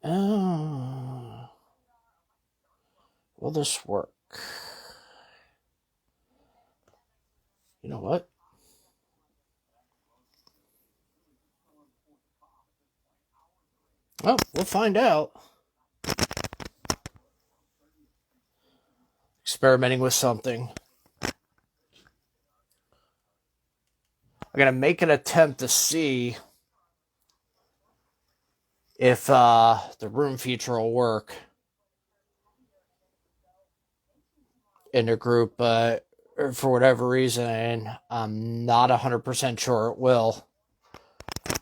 Will this work? You know what? Oh, we'll find out. Experimenting with something. I'm going to make an attempt to see if the room feature will work in the group, but for whatever reason, I'm not 100% sure it will,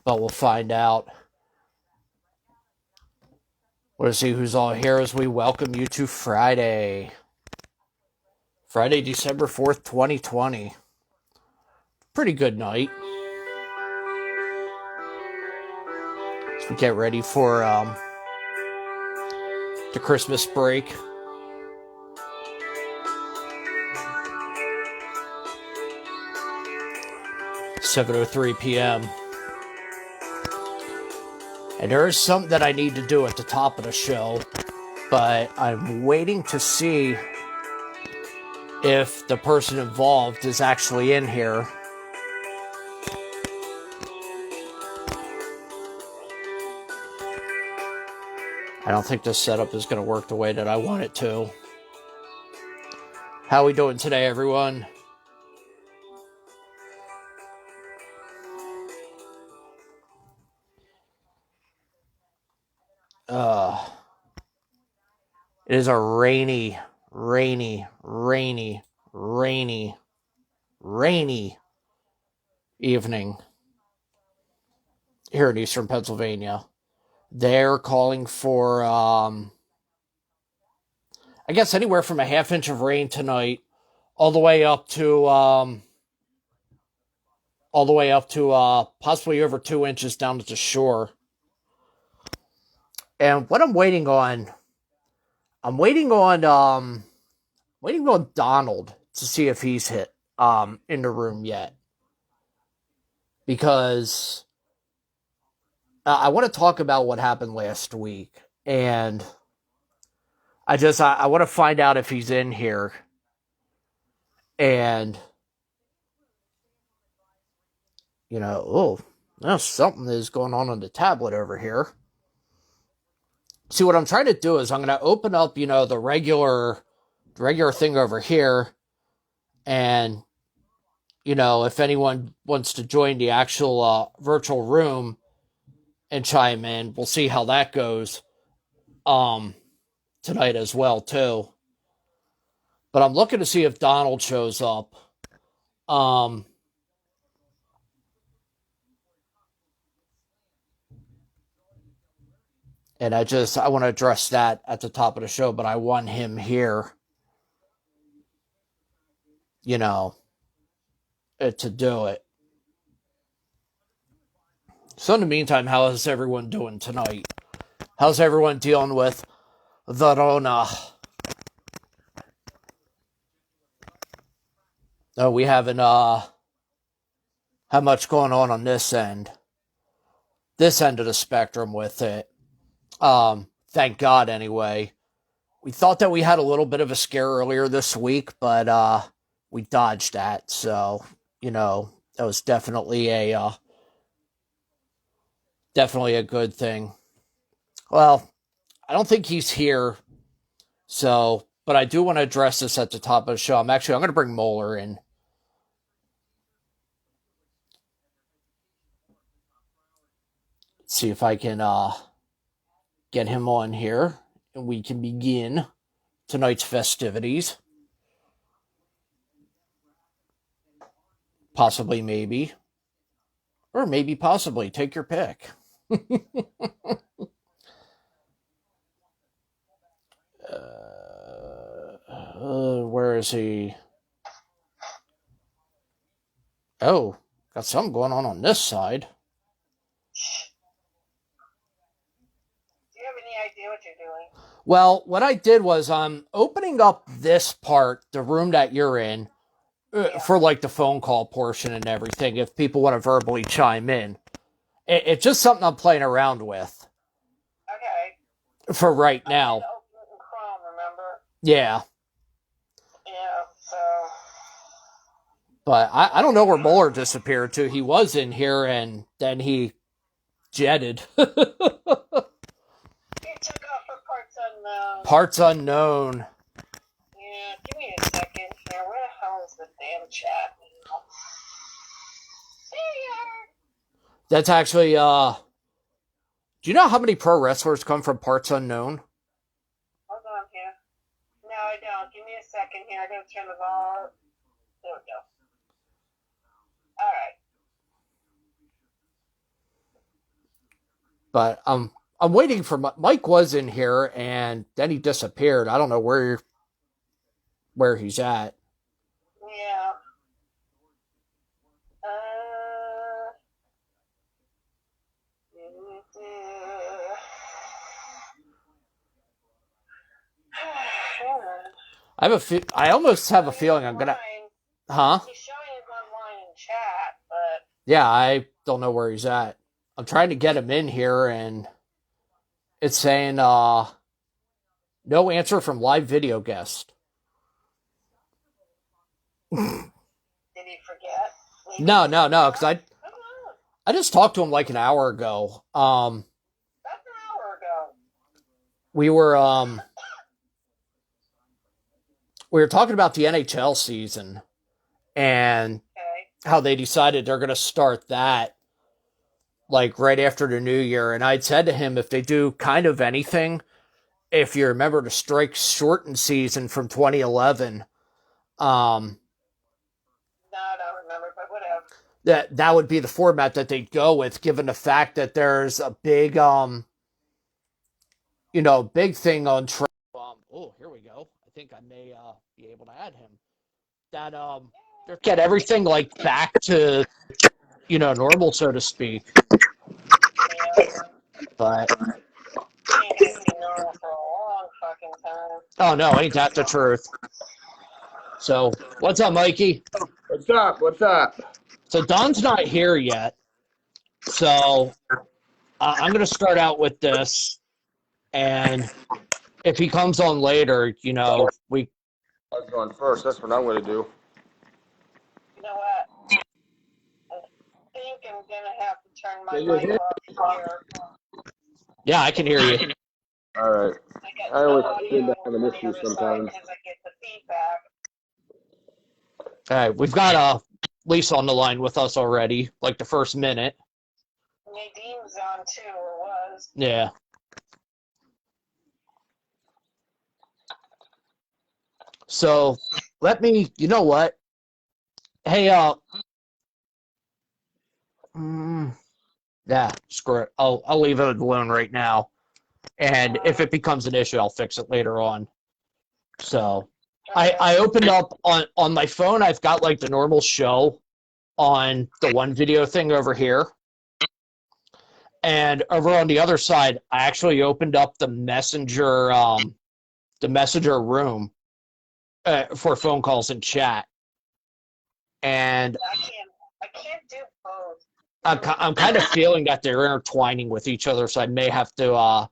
but we'll find out. We'll see who's all here as we welcome you to Friday, December 4th, 2020. Pretty good night. As we get ready for the Christmas break. $7:03 p.m. And there is something that I need to do at the top of the show, but I'm waiting to see if the person involved is actually in here. I don't think this setup is going to work the way that I want it to. How are we doing today, everyone? It is a rainy evening here in eastern Pennsylvania. They're calling for, I guess, anywhere from a half inch of rain tonight, all the way up to possibly over 2 inches down at the shore. And what I'm waiting on Donald to see if he's hit in the room yet, because I want to talk about what happened last week, and I want to find out if he's in here, and something is going on the tablet over here. See, what I'm trying to do is I'm going to open up, the regular thing over here, and, if anyone wants to join the actual virtual room and chime in, we'll see how that goes tonight as well, too. But I'm looking to see if Donald shows up. And I want to address that at the top of the show, but I want him here, to do it. So in the meantime, how is everyone doing tonight? How's everyone dealing with the Rona? No, we haven't had much going on this end of the spectrum with it. Thank God, anyway. We thought that we had a little bit of a scare earlier this week, but we dodged that. So, that was definitely a good thing. Well, I don't think he's here. So, but I do want to address this at the top of the show. I'm going to bring Mohler in. Let's see if I can get him on here, and we can begin tonight's festivities. Possibly, maybe. Or maybe, possibly. Take your pick. Where is he? Oh, got something going on this side. What you're doing? Well, what I did was I'm opening up this part, the room that you're in, for like the phone call portion and everything, if people want to verbally chime in. It's just something I'm playing around with. Okay. for right I had now. to open it in Chrome, remember? Yeah. Yeah, so. But I don't know where Mohler disappeared to. He was in here and then he jetted. He took off for parts unknown. Parts unknown. Yeah, give me a second here. Where the hell is the damn chat? See ya! That's actually do you know how many pro wrestlers come from parts unknown? Hold on here. No, I don't. Give me a second here. I gotta turn the volume. There we go. Alright. But I'm waiting for Mike was in here and then he disappeared. I don't know where he's at. Yeah. Uh. I almost have a He's feeling I'm gonna, online. huh? He's showing his online in chat, but Yeah, I don't know where he's at. I'm trying to get him in here and it's saying no answer from live video guest. did he forget? Maybe No, he forgot? because I just talked to him like an hour ago. That's an hour ago. We were we were talking about the NHL season and Okay. how they decided they're going to start that like right after the new year. And I'd said to him, if they do kind of anything, if you remember the strike shortened season from 2011, No, I don't remember, but whatever. that would be the format that they'd go with, given the fact that there's a big big thing on oh, here we go. I think I may be able to add him. That get everything like back to normal, so to speak. Yeah. But Ain't gonna be normal for a long fucking time. oh no, ain't that the truth? So what's up, Mikey? What's up? What's up? So Don's not here yet. So I'm gonna start out with this, and if he comes on later, we. I was going first. That's what I'm going to do. You know what? I think I'm gonna have to turn my Can you mic hear? off here. Yeah, I can hear you. All right. I got I no always audio seem to have on an the issue other side sometimes. because I get the feedback. All right, we've got Lisa on the line with us already, like the first minute. Nadine's on too, or was. Yeah. So let me. You know what? Hey, yeah, screw it. I'll leave it alone right now, and if it becomes an issue, I'll fix it later on. So I opened up on my phone. I've got like the normal show on the one video thing over here. And over on the other side, I actually opened up the messenger room for phone calls and chat. And I can't do both. I'm kind of feeling that they're intertwining with each other, so I may have to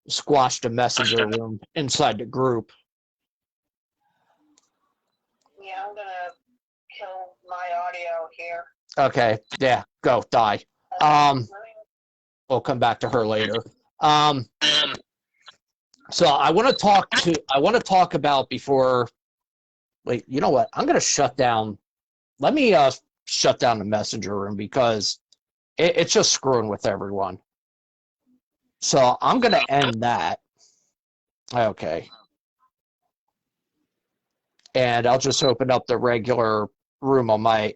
squash the messenger room inside the group. Yeah, I'm gonna kill my audio here. Okay, yeah, go die. We'll come back to her later. So I want to talk about before. Wait, you know what? I'm gonna shut down. Let me shut down the messenger room because it's just screwing with everyone. So I'm gonna end that. Okay. And I'll just open up the regular room on my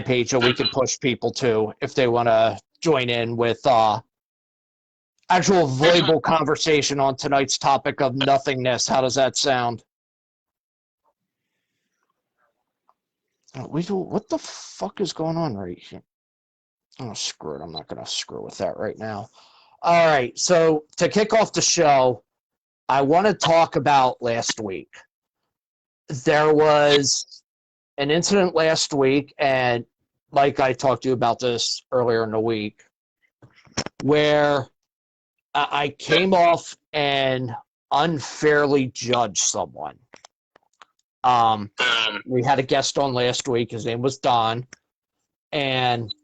page so we can push people to if they want to join in with actual voicable conversation on tonight's topic of nothingness. How does that sound? What the fuck is going on right here? Oh, screw it. I'm not going to screw with that right now. All right. So to kick off the show, I want to talk about last week. There was an incident last week, and Mike, I talked to you about this earlier in the week, where I came off and unfairly judged someone. We had a guest on last week. His name was Don, and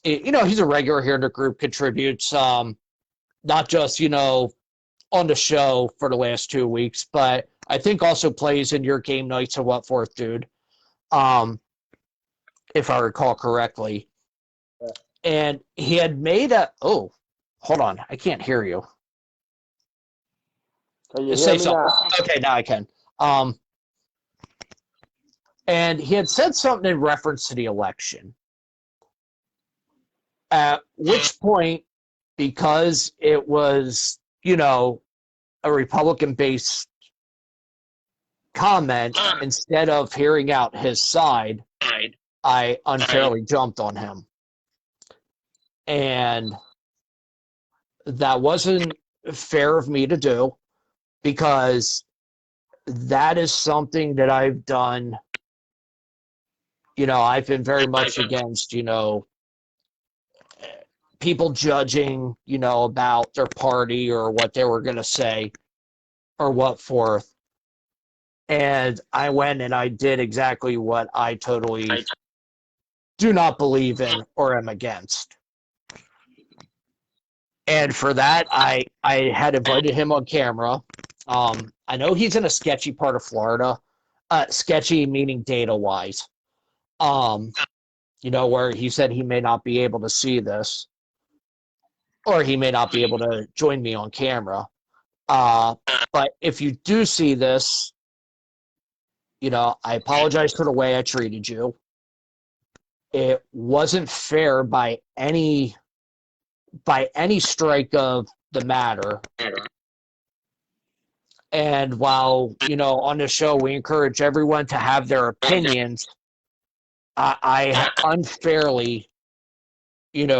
he's a regular here in the group. Contributes not just on the show for the last 2 weeks, but I think also plays in your game nights and what forth, dude. If I recall correctly. Yeah. And he had made hold on, I can't hear you. Can you Say hear me something. now? Okay, now I can. And he had said something in reference to the election. At which point, because it was, a Republican-based comment, instead of hearing out his side, I unfairly jumped on him. And that wasn't fair of me to do, because that is something that I've done. I've been very much against, people judging, about their party or what they were going to say or what forth. And I went and I did exactly what I totally do not believe in or am against. And for that, I had invited him on camera. I know he's in a sketchy part of Florida. Sketchy meaning data-wise. Where he said he may not be able to see this, or he may not be able to join me on camera. But if you do see this, I apologize for the way I treated you. It wasn't fair by any strike of the matter. And while, on the show we encourage everyone to have their opinions, I unfairly,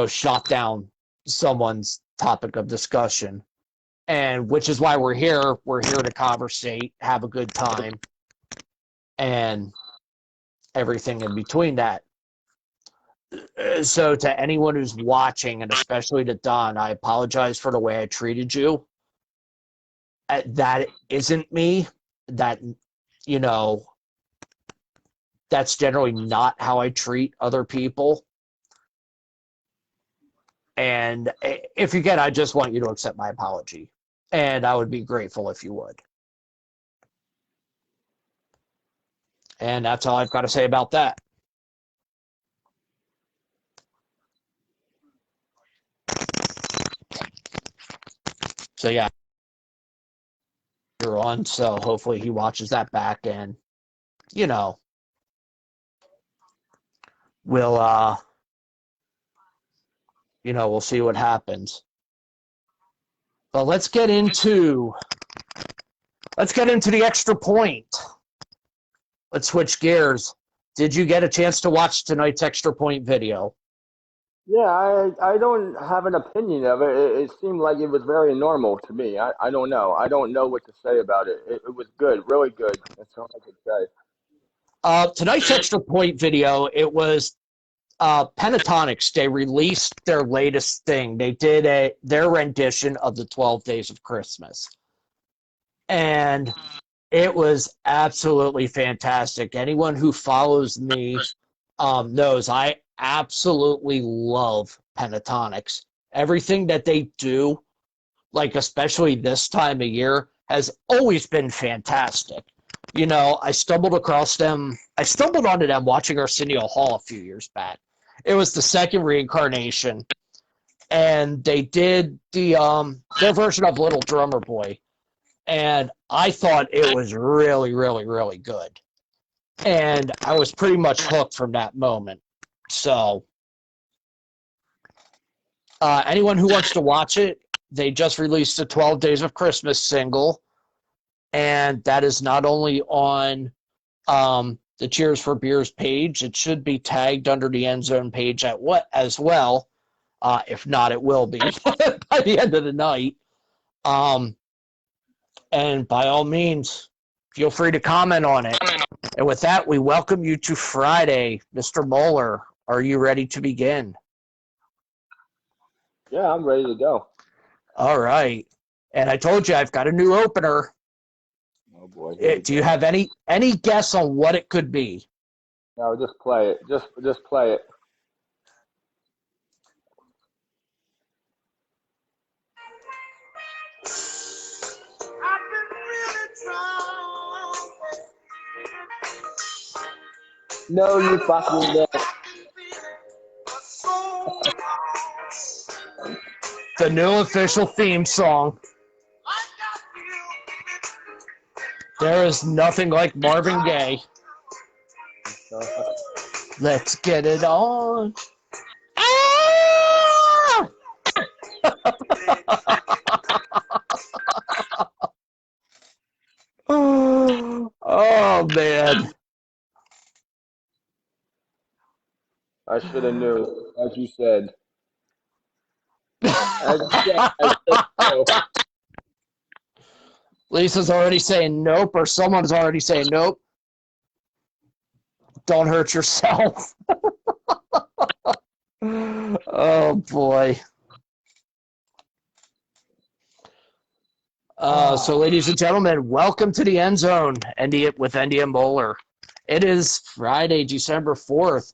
shot down someone's topic of discussion. And which is why we're here. We're here to conversate, have a good time, and everything in between that. So to anyone who's watching, and especially to Don, I apologize for the way I treated you. That isn't me. That, that's generally not how I treat other people. And if you can, I just want you to accept my apology. And I would be grateful if you would. And that's all I've got to say about that. So yeah, you're on. So hopefully he watches that back, and we'll we'll see what happens. But let's get into the extra point. Let's switch gears. Did you get a chance to watch tonight's extra point video? Yeah, I don't have an opinion of it. It seemed like it was very normal to me. I don't know. I don't know what to say about it. It was good, really good. That's all I could say. Tonight's extra point video, it was Pentatonics. They released their latest thing. They did their rendition of the 12 Days of Christmas. And it was absolutely fantastic. Anyone who follows me knows I absolutely love Pentatonics. Everything that they do, like especially this time of year, has always been fantastic. I stumbled onto them watching Arsenio Hall a few years back. It was the second reincarnation, and they did their version of Little Drummer Boy, and I thought it was really, really, really good. And I was pretty much hooked from that moment. So, anyone who wants to watch it, they just released the 12 Days of Christmas single, and that is not only on the Cheers for Beers page. It should be tagged under the End Zone page as well. If not, it will be by the end of the night. And by all means, feel free to comment on it. And with that, we welcome you to Friday. Mr. Mohler, are you ready to begin? Yeah, I'm ready to go. All right. And I told you I've got a new opener. Oh boy, here we Do you go. have any guess on what it could be? No, just play it. Just play it. No, you fucking don't. The new official theme song. There is nothing like Marvin Gaye. Let's get it on. Ah! Oh man. I should have knew, as you said. As you said, I should know. Lisa's already saying nope, or someone's already saying nope. Don't hurt yourself. Oh boy. So, ladies and gentlemen, welcome to the end zone, with Endy and Mohler. It is Friday, December 4th.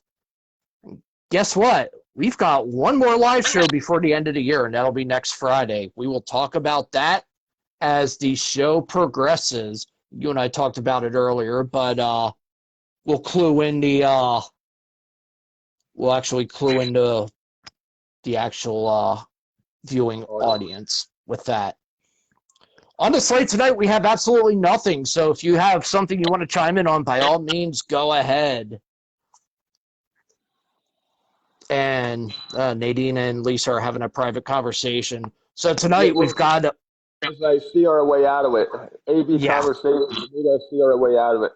Guess what? We've got one more live show before the end of the year, and that'll be next Friday. We will talk about that as the show progresses. You and I talked about it earlier, but we'll clue in we'll actually clue into the actual viewing audience with that. On the slate tonight, we have absolutely nothing. So if you have something you want to chime in on, by all means, go ahead. And Nadine and Lisa are having a private conversation. So tonight we've got... As I see our way out of it. AB conversation, we need to see our way out of it.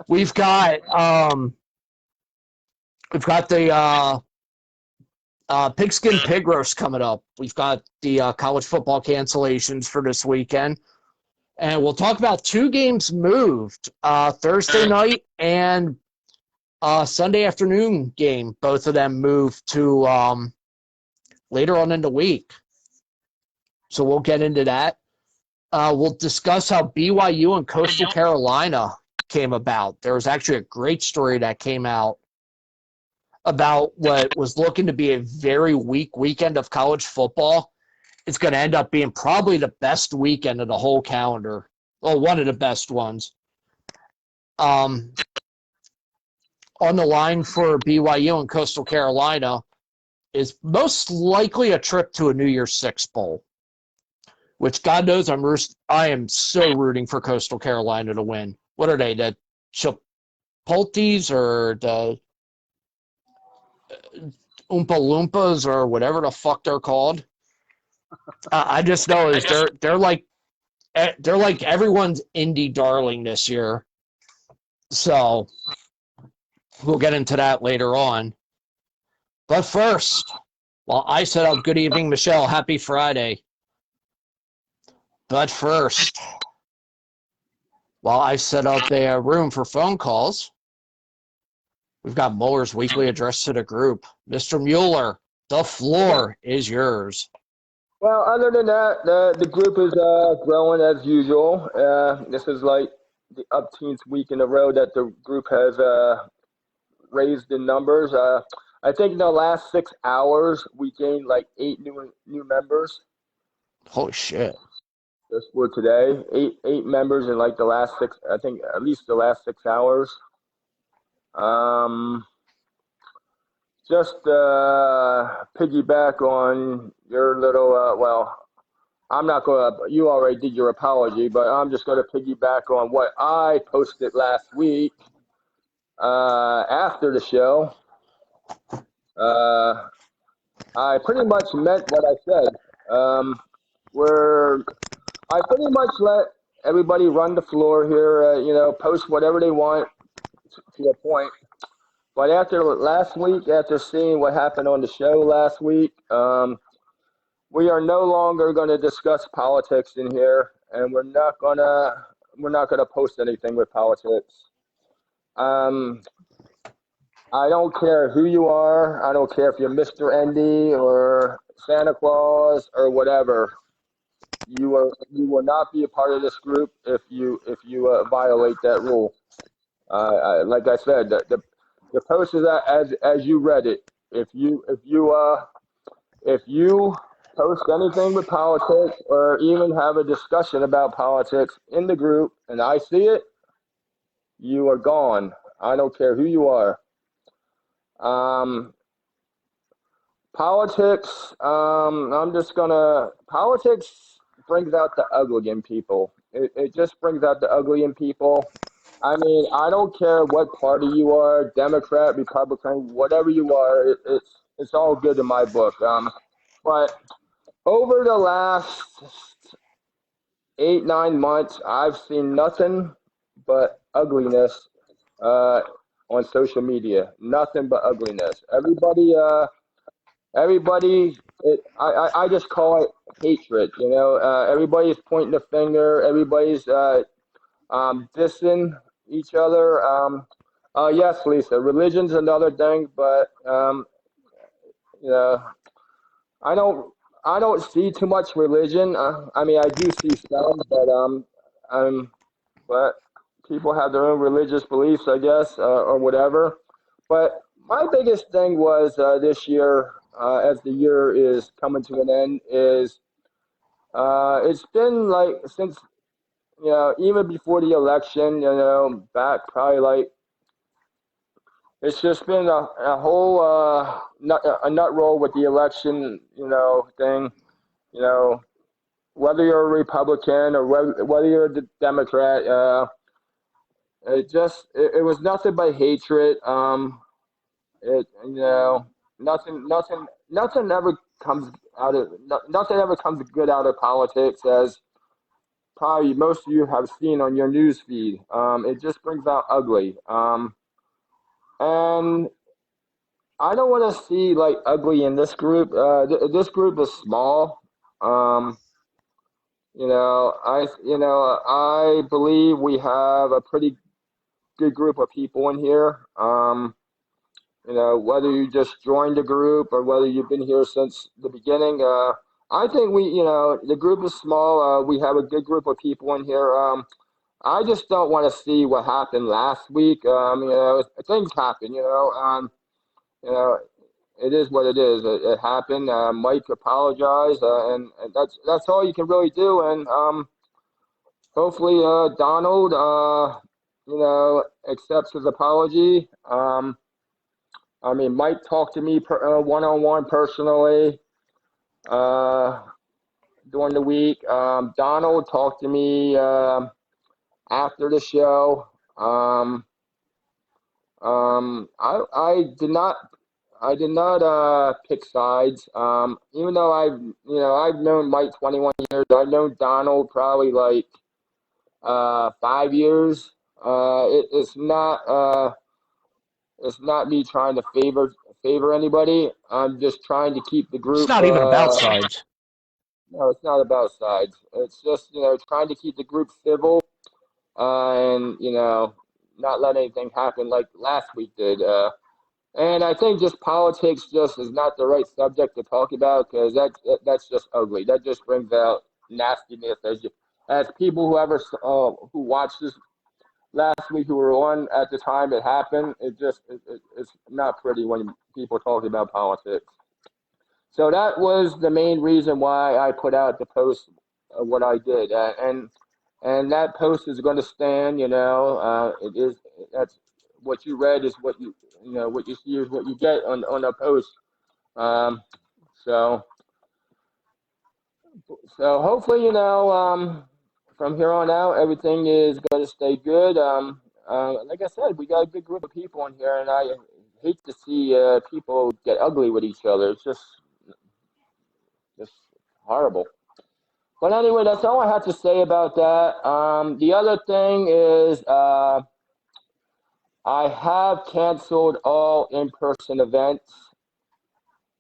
We've got the Pigskin Pig Roast coming up. We've got the college football cancellations for this weekend. And we'll talk about two games moved, Thursday night and Sunday afternoon game. Both of them moved to later on in the week. So we'll get into that. We'll discuss how BYU and Coastal Carolina came about. There was actually a great story that came out about what was looking to be a very weak weekend of college football. It's going to end up being probably the best weekend of the whole calendar. Well, one of the best ones. On the line for BYU and Coastal Carolina is most likely a trip to a New Year's Six Bowl, which God knows I am so rooting for Coastal Carolina to win. What are they, the Chipoltes or the Oompa Loompas or whatever the fuck they're called? I just know is they're like everyone's indie darling this year. So we'll get into that later on. But first, while I set up good evening, Michelle, happy Friday. But first, while I set up a room for phone calls, we've got Mohler's weekly address to the group. Mr. Mueller, the floor is yours. Well, other than that, the group is growing as usual. This is like the upteenth week in a row that the group has raised in numbers. I think in the last 6 hours we gained like 8 new members. Holy shit! Just for today, eight members in like the last six. I think at least the last 6 hours. Just piggyback on your little. Well, I'm not going to, you already did your apology, but I'm just going to piggyback on what I posted last week after the show. I pretty much meant what I said. I pretty much let everybody run the floor here, post whatever they want to a point. But after last week, after seeing what happened on the show last week, we are no longer going to discuss politics in here, and we're not gonna post anything with politics. I don't care who you are. I don't care if you're Mr. Endy or Santa Claus or whatever. You will not be a part of this group if you violate that rule. Like I said, the post is as you read it. If you post anything with politics or even have a discussion about politics in the group and I see it, you are gone. I don't care who you are. Um, Politics. Politics brings out the ugly in people. It just brings out the ugly in people. I mean, I don't care what party you are, Democrat, Republican, whatever you are. It's all good in my book. But over the last 8 9 months, I've seen nothing but ugliness uh, on social media. Nothing but ugliness. Everybody, I just call it hatred. Everybody's pointing the finger. Everybody's dissing each other. Yes, Lisa, religion's another thing, but you know, I don't, I don't see too much religion. I mean, I do see some, um, but people have their own religious beliefs, I guess, or whatever. But my biggest thing was this year, as the year is coming to an end, is it's been like since even before the election, back probably like it's just been a whole a nut roll with the election, thing. You know, whether you're a Republican or whether you're a Democrat, it was nothing but hatred. It nothing ever comes nothing ever comes good out of politics, as probably most of you have seen on your news feed. It just brings out ugly. And I don't want to see like ugly in this group. This group is small. Um, I believe we have a pretty good group of people in here. Whether you just joined the group or whether you've been here since the beginning. I think the group is small. We have a good group of people in here. I just don't want to see what happened last week. Things happen. You know, it is what it is. It happened. Mike apologized, and that's all you can really do. And hopefully, Donald, accepts his apology. I mean, Mike talked to me one on one personally uh, during the week. Donald talked to me after the show. I did not pick sides. Even though I've known Mike 21 years. I've known Donald probably like 5 years. It's not me trying to favor anybody. I'm just trying to keep the It's group. not even about sides. No, it's not about sides. It's just trying to keep the group civil, and not let anything happen like last week did. And I think just politics just is not the right subject to talk about, because that's just ugly. That just brings out nastiness, as people who watched this last week, who were on at the time it happened. It's not pretty when people talk about politics. So that was the main reason why I put out the post of what I did, and that post is going to stand. It is that's what you read is what you see is what you get on a post. Um, so hopefully from here on out everything is going to stay good. Like I said, we got a good group of people in here, and I hate to see people get ugly with each other. It's just horrible. But anyway, that's all I have to say about that. The other thing is I have canceled all in-person events.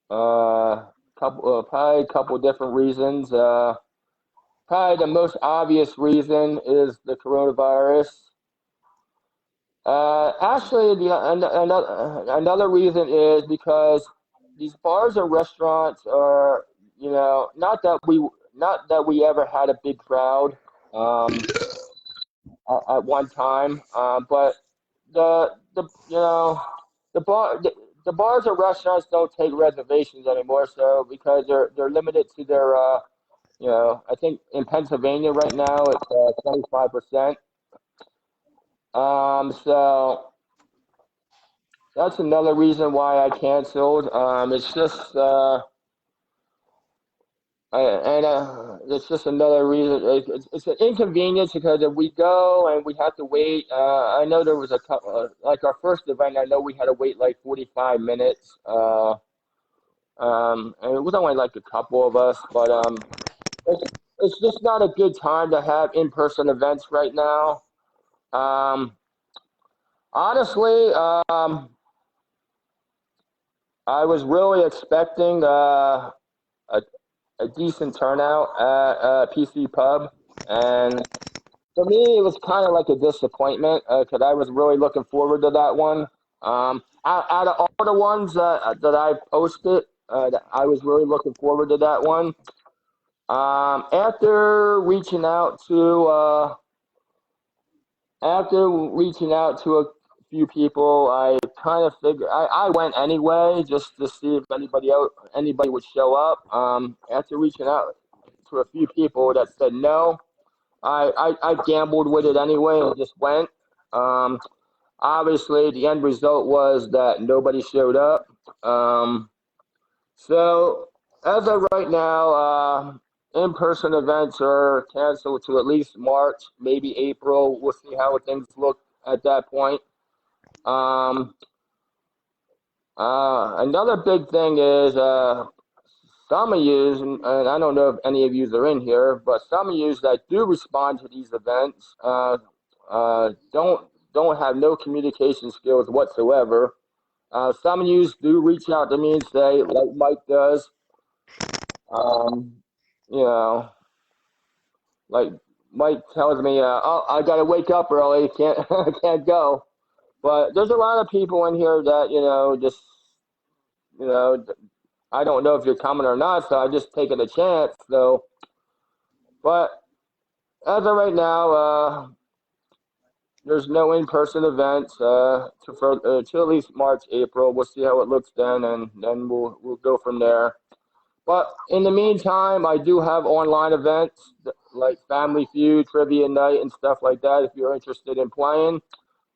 Probably a couple different reasons. Probably the most obvious reason is the coronavirus. Actually, another reason is because these bars and restaurants are, not that we ever had a big crowd um, at one time, but the the bars and restaurants don't take reservations anymore, so because they're limited to their I think in Pennsylvania right now it's 25%. So that's another reason why I canceled. It's just it's just another reason. It's an inconvenience because if we go and we have to wait, I know there was a couple, like our first event. I know we had to wait like 45 minutes. And it was only like a couple of us, but it's it's just not a good time to have in-person events right now. Um, honestly, I was really expecting a a decent turnout at PC Pub, and for me, it was kind of like a disappointment because I was really looking forward to that one. Out of all the ones that I posted, I was really looking forward to that one. After reaching out to a few people, I kind of figured I went anyway just to see if anybody would show up. After reaching out to a few people that said no, I gambled with it anyway and just went. Um, Obviously, the end result was that nobody showed up. Um, so, as of right now, in-person events are canceled to at least March, maybe April. We'll see how things look at that point. Um, Another big thing is some of you, and I don't know if any of you are in here, but some of you that do respond to these events don't have no communication skills whatsoever. Some of you do reach out to me and say, like Mike does, um, you know, like Mike tells me, "Oh, I got to wake up early, can't I can't go." But there's a lot of people in here that just you know, I don't know if you're coming or not, so I just taking a chance. So, but as of right now, there's no in-person events to at least March, April. We'll see how it looks then, and then we'll go from there. But in the meantime, I do have online events like Family Feud, Trivia Night, and stuff like that. If you're interested in playing,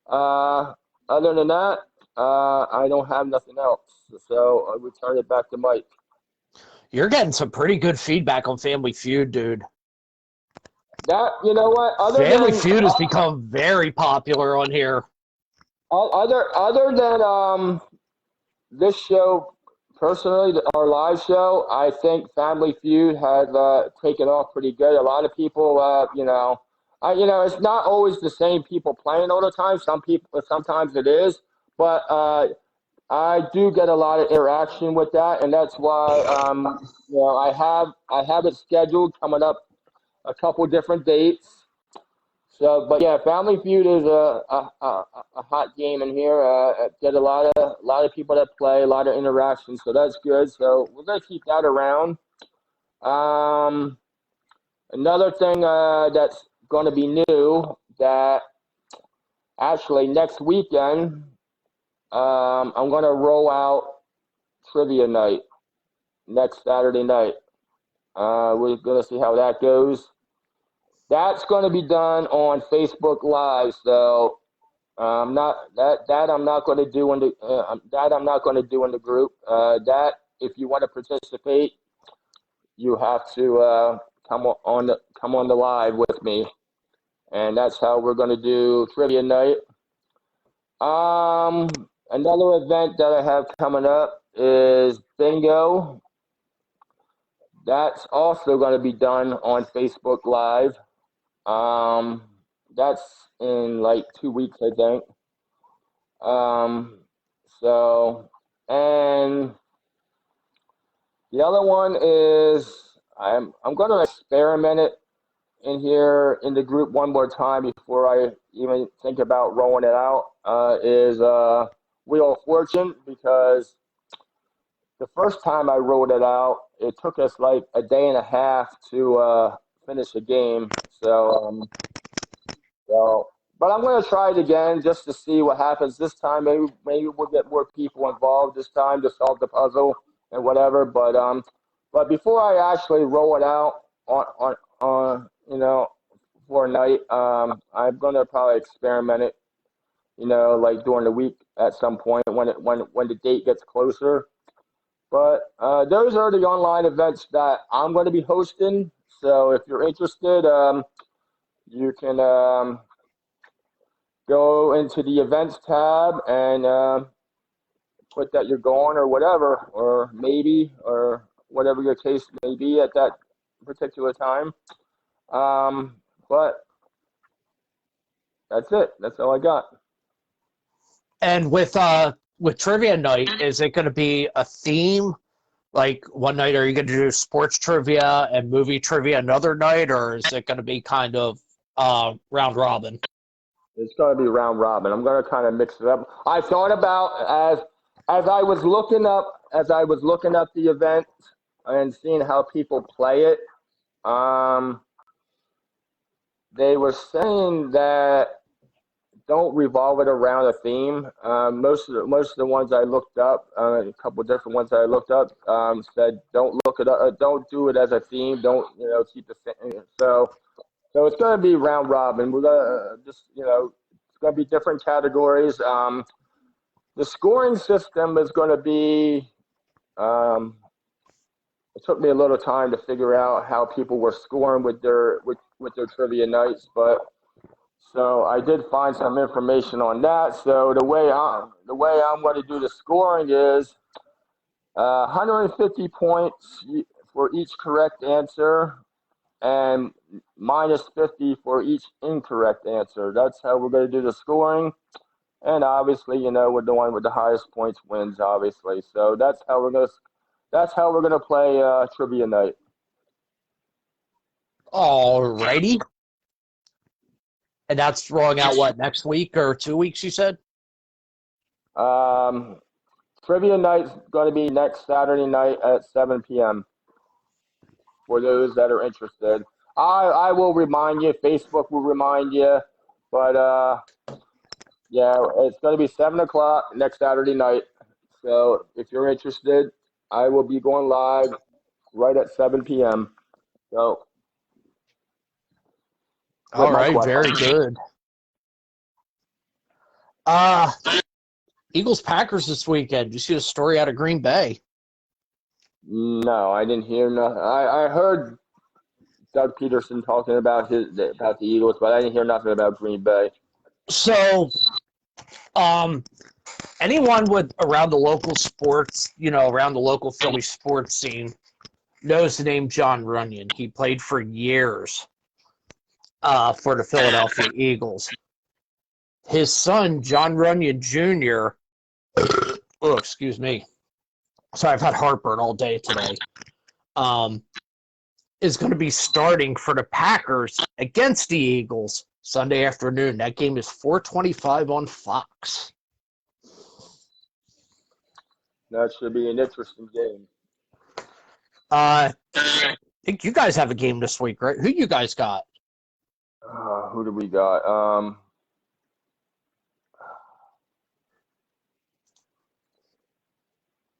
uh, other than that, I don't have nothing else. So I return it back to Mike. You're getting some pretty good feedback on Family Feud, dude. That you know what? Family Feud has become very popular on here. Other than this show, personally, our live show, I think Family Feud has taken off pretty good. A lot of people, it's not always the same people playing all the time. Sometimes it is, but I do get a lot of interaction with that, and that's why I have it scheduled coming up a couple different dates. So, but yeah, Family Feud is a hot game in here. Get a lot of people that play, a lot of interaction, so that's good. So we're gonna keep that around. Um, Another thing that's going to be new that actually next weekend I'm going to roll out trivia night next Saturday night. We're going to see how that goes. That's going to be done on Facebook Live, so not that I'm not going to do in the group. That if you want to participate, you have to come on the live with me, and that's how we're going to do trivia night. Another event that I have coming up is bingo. That's also going to be done on Facebook Live. Um, that's in like 2 weeks, I think. Um, so, and the other one is I'm going to experiment it in here in the group one more time before I even think about rolling it out is Wheel of Fortune, because the first time I rolled it out, it took us like a day and a half to finish the game. So, but I'm going to try it again just to see what happens this time. Maybe we'll get more people involved this time to solve the puzzle and whatever. But before I actually roll it out on for a night, I'm going to probably experiment it. Like during the week at some point when the date gets closer. But those are the online events that I'm going to be hosting. So if you're interested, you can go into the events tab and put that you're going or whatever, or maybe, or whatever your case may be at that particular time. But that's it. That's all I got. And with trivia night, is it going to be a theme? Like one night, are you going to do sports trivia and movie trivia another night, or is it going to be kind of round robin? It's going to be round robin. I'm going to kind of mix it up. I thought about as I was looking up the event and seeing how people play it. Um, they were saying that don't revolve it around a theme. Most of the ones I looked up, a couple of different ones I looked up, said don't look it up, don't do it as a theme. Don't keep the so it's going to be round robin. We're gonna it's going to be different categories. The scoring system is going to be. It took me a little time to figure out how people were scoring with their trivia nights, but so I did find some information on that. So the way I'm going to do the scoring is 150 points for each correct answer, and minus 50 for each incorrect answer. That's how we're going to do the scoring. And obviously, we're the one with the highest points wins, obviously. So that's how we're gonna play trivia night. Alrighty. And that's rolling out what, next week or 2 weeks, you said? Um, Trivia night's going to be next Saturday night at 7 p.m. for those that are interested. I will remind you. Facebook will remind you. But yeah, it's going to be 7 o'clock next Saturday night. So if you're interested, I will be going live right at 7 p.m. So with All my right, very question. good. Uh, Eagles Packers this weekend. Did you see the story out of Green Bay? No, I didn't hear nothing. I heard Doug Peterson talking about the Eagles, but I didn't hear nothing about Green Bay. So, um, anyone with around the local sports, around the local Philly sports scene, knows the name John Runyon. He played for years for the Philadelphia Eagles. His son, John Runyon Jr., oh, excuse me. Sorry, I've had heartburn all day today. Is going to be starting for the Packers against the Eagles Sunday afternoon. That game is 4:25 on Fox. That should be an interesting game. I think you guys have a game this week, right? Who you guys got? Who do we got?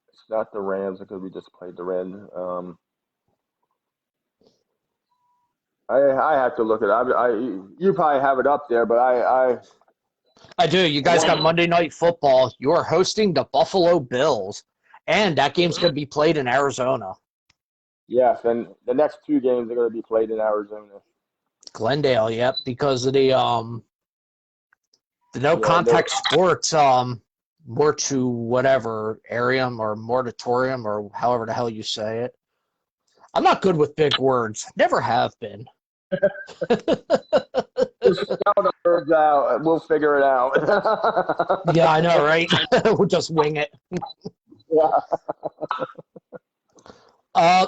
It's not the Rams because we just played the Rams. I have to look it up. You probably have it up there, but I do. You guys got Monday Night Football. You are hosting the Buffalo Bills, and that game's going to be played in Arizona. Yes, and the next two games are going to be played in Arizona. Glendale, yep, because of the no contact sports, more to whatever arium or moratorium or however the hell you say it. I'm not good with big words. Never have been. Just spell the words out. We'll figure it out. Yeah, I know, right? We'll just wing it. Yeah.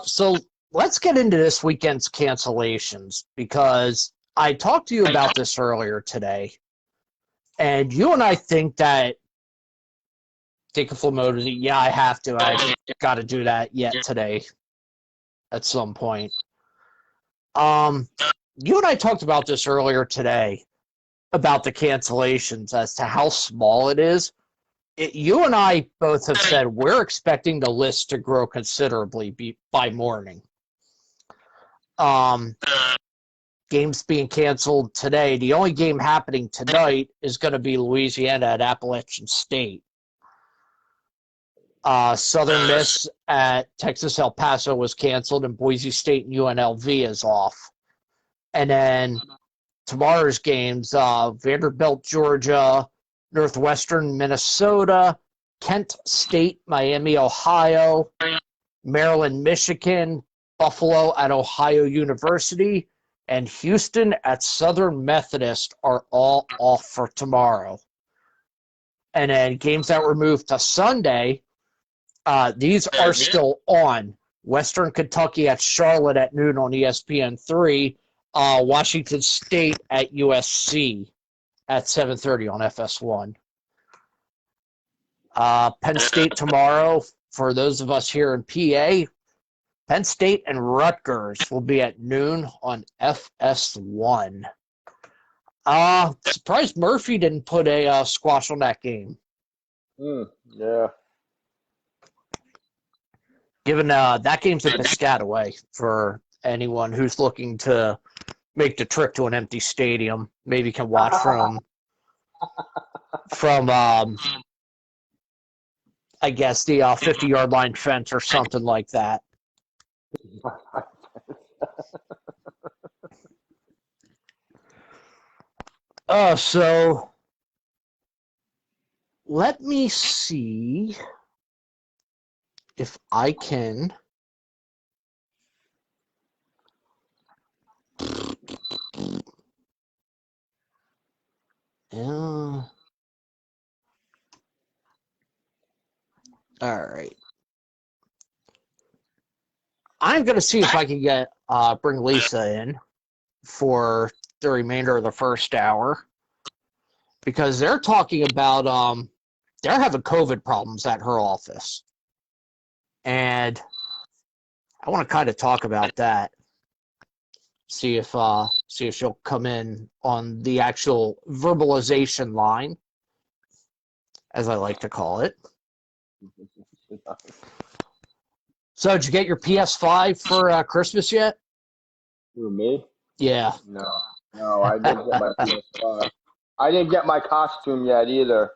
So let's get into this weekend's cancellations because I talked to you about this earlier today, and you and I think that take a full mode. Yeah, I have to. I got to do that yet today at some point. You and I talked about this earlier today about the cancellations as to how small it is. You and I both have said we're expecting the list to grow considerably by morning. Games being canceled today. The only game happening tonight is going to be Louisiana at Appalachian State. Southern Miss at Texas El Paso was canceled, and Boise State and UNLV is off. And then tomorrow's games, Vanderbilt, Georgia, Northwestern, Minnesota, Kent State, Miami, Ohio, Maryland, Michigan, Buffalo at Ohio University, and Houston at Southern Methodist are all off for tomorrow. And then games that were moved to Sunday, these are still on. Western Kentucky at Charlotte at noon on ESPN3. Washington State at USC at 7:30 on FS1. Penn State tomorrow, for those of us here in PA, Penn State and Rutgers will be at noon on FS1. Surprised Murphy didn't put a squash on that game. Yeah. Given that game's in Piscataway for anyone who's looking to make the trip to an empty stadium, maybe can watch from I guess the 50-yard line fence or something like that. So let me see if I can. All right. I'm going to see if I can get bring Lisa in for the remainder of the first hour because they're talking about they're having COVID problems at her office. And I want to kind of talk about that. See if she'll come in on the actual verbalization line, as I like to call it. So, did you get your PS5 for Christmas yet? Who, me? Yeah. No, I didn't get my PS5. I didn't get my costume yet either.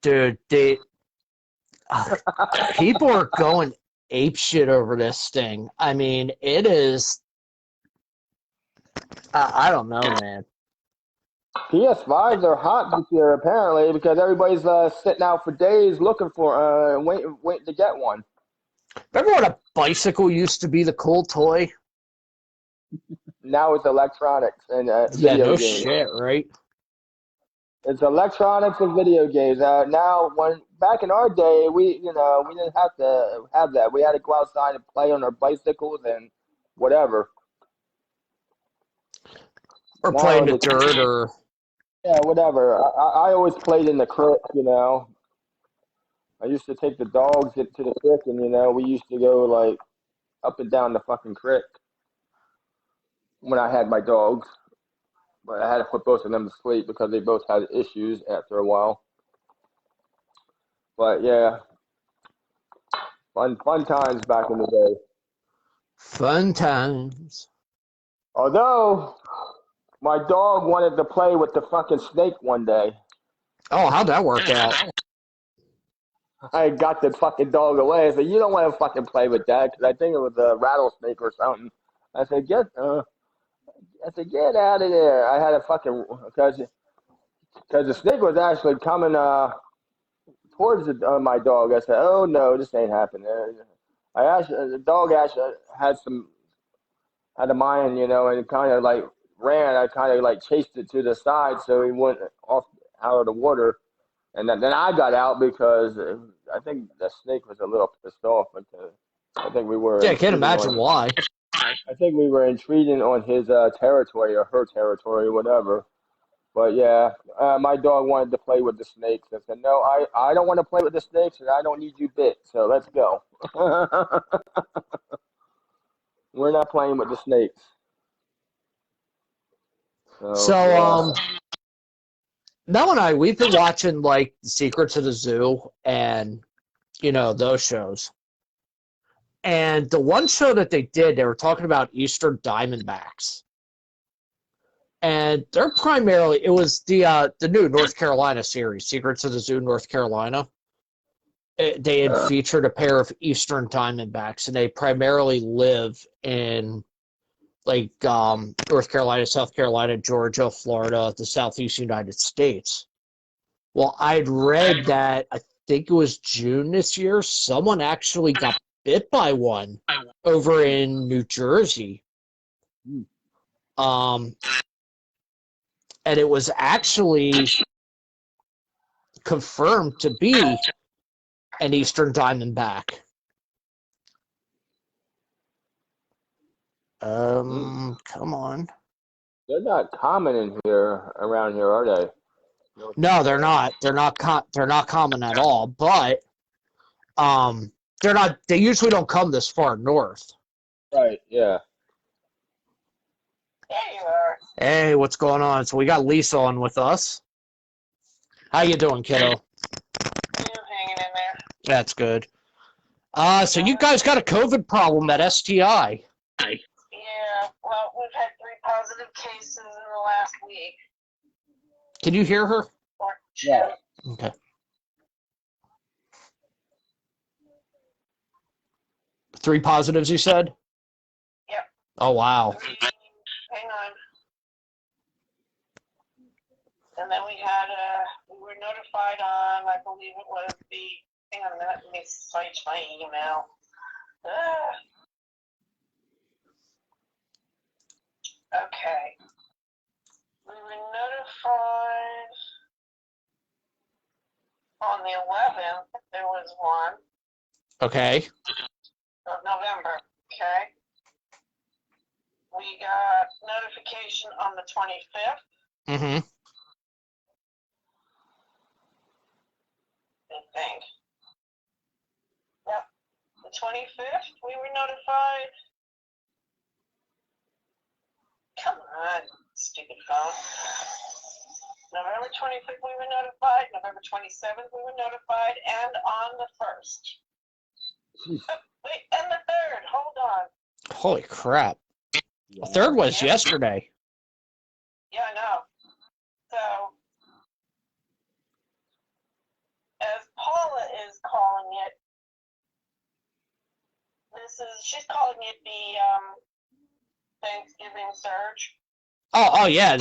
Dude, people are going apeshit over this thing. I mean, it is. I don't know, man. PS5s are hot this year apparently because everybody's sitting out for days looking for waiting to get one. Remember when a bicycle used to be the cool toy? Now it's electronics and Yeah, video no games. shit, right? It's electronics and video games. Now, when back in our day, we didn't have to have that. We had to go outside and play on our bicycles and whatever. Or Now playing the it's dirt, or yeah, whatever. I always played in the creek. I used to take the dogs to the creek, and we used to go like up and down the fucking creek when I had my dogs. But I had to put both of them to sleep because they both had issues after a while. But yeah, fun times back in the day. fun times. Although my dog wanted to play with the fucking snake one day. Oh, how'd that work out? I got the fucking dog away. I said, "You don't want to fucking play with that," because I think it was a rattlesnake or something. I said, "Get out of there!" I had a fucking because the snake was actually coming towards my dog. I said, "Oh no, this ain't happening." The dog actually had a mind, and it kind of like ran. I kind of like chased it to the side so he went off out of the water. And then I got out because I think the snake was a little pissed off. I think we were. Yeah, I can't imagine why. I think we were intruding on his territory or her territory, whatever. But yeah, my dog wanted to play with the snakes. I said, no, I don't want to play with the snakes, and I don't need you bit. So let's go. We're not playing with the snakes. So So, yeah. Mel and I, we've been watching like Secrets of the Zoo and those shows. And the one show that they did, they were talking about Eastern Diamondbacks, and they're primarily it was the new North Carolina series, Secrets of the Zoo, North Carolina. They had featured a pair of Eastern Diamondbacks, and they primarily live in like North Carolina, South Carolina, Georgia, Florida, the Southeast United States. Well, I'd read that I think it was June this year, someone actually got bit by one over in New Jersey. Um, and it was actually confirmed to be an Eastern Diamondback. Come on. They're not common in here around here, are they? No, they're not. They're not common at all. But they're not. They usually don't come this far north. Right. Yeah. There you are. Hey, what's going on? So we got Lisa on with us. How you doing, kiddo? I'm hanging in there. That's good. So you guys got a COVID problem at STI. Yeah, well, we've had 3 positive cases in the last week. Can you hear her? Or 2. Yeah. Okay. 3 positives, you said? Yep. Oh, wow. Hang on. And then we were notified on, I believe it was hang on a minute, let me search my email. Okay. We were notified on the 11th, there was one Okay. of November, okay? We got notification on the 25th, Mm-hmm. I think. Yep. The 25th, we were notified. Come on, stupid phone. November 25th, we were notified. November 27th, we were notified. And on the 1st. Oh, wait, and the 3rd. Hold on. Holy crap. The 3rd was yesterday. Yeah, I know. So, as Paula is calling it, she's calling it the Thanksgiving surge. Oh, yeah.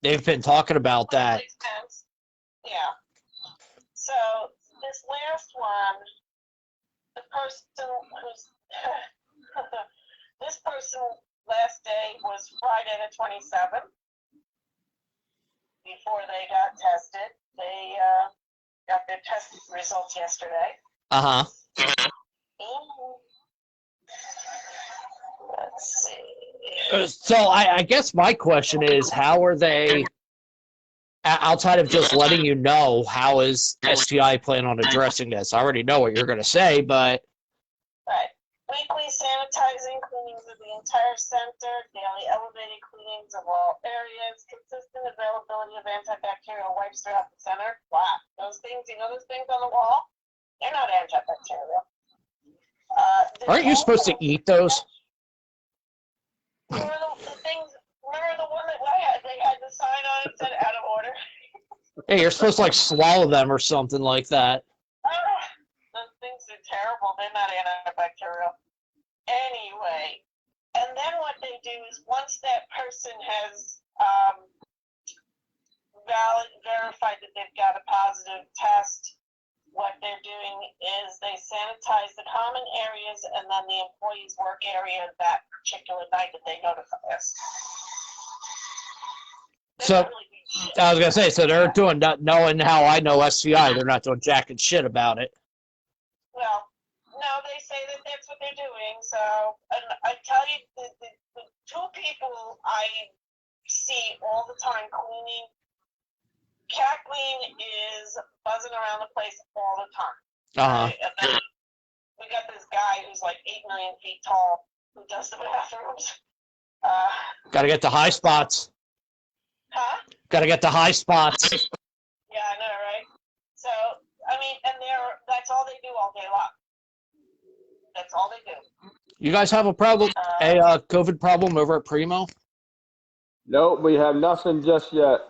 They've been talking about that. Yeah. So, this last one, the person who's this person last day was Friday the 27th. Before they got tested, they got their test results yesterday. Uh-huh. Let's see. So I guess my question is, how are they, outside of just letting you know, how is STI planning on addressing this? I already know what you're going to say, but... Right. Weekly sanitizing, cleanings of the entire center, daily elevated cleanings of all areas, consistent availability of antibacterial wipes throughout the center. Wow. Those things, those things on the wall? They're not antibacterial. Aren't you supposed to eat those? Remember the things, remember the one that they had the sign on it said out of order? Hey, you're supposed to, like, swallow them or something like that. Those things are terrible. They're not antibacterial. Anyway, and then what they do is once that person has verified that they've got a positive test, what they're doing is they sanitize the common areas and then the employee's work area that particular night that they notify us. So, I was going to say, so they're knowing how I know SCI, they're not doing jack and shit about it. Well, No, they say that that's what they're doing. So, and I tell you, the two people I see all the time cleaning, Kathleen is buzzing around the place all the time. Uh-huh. And then we got this guy who's like 8 million feet tall who does the bathrooms. Got to get the high spots. Huh? Got to get the high spots. Yeah, I know, right? So, I mean, and that's all they do all day long. That's all they do. You guys have a problem, a COVID problem over at Primo? Nope, we have nothing just yet.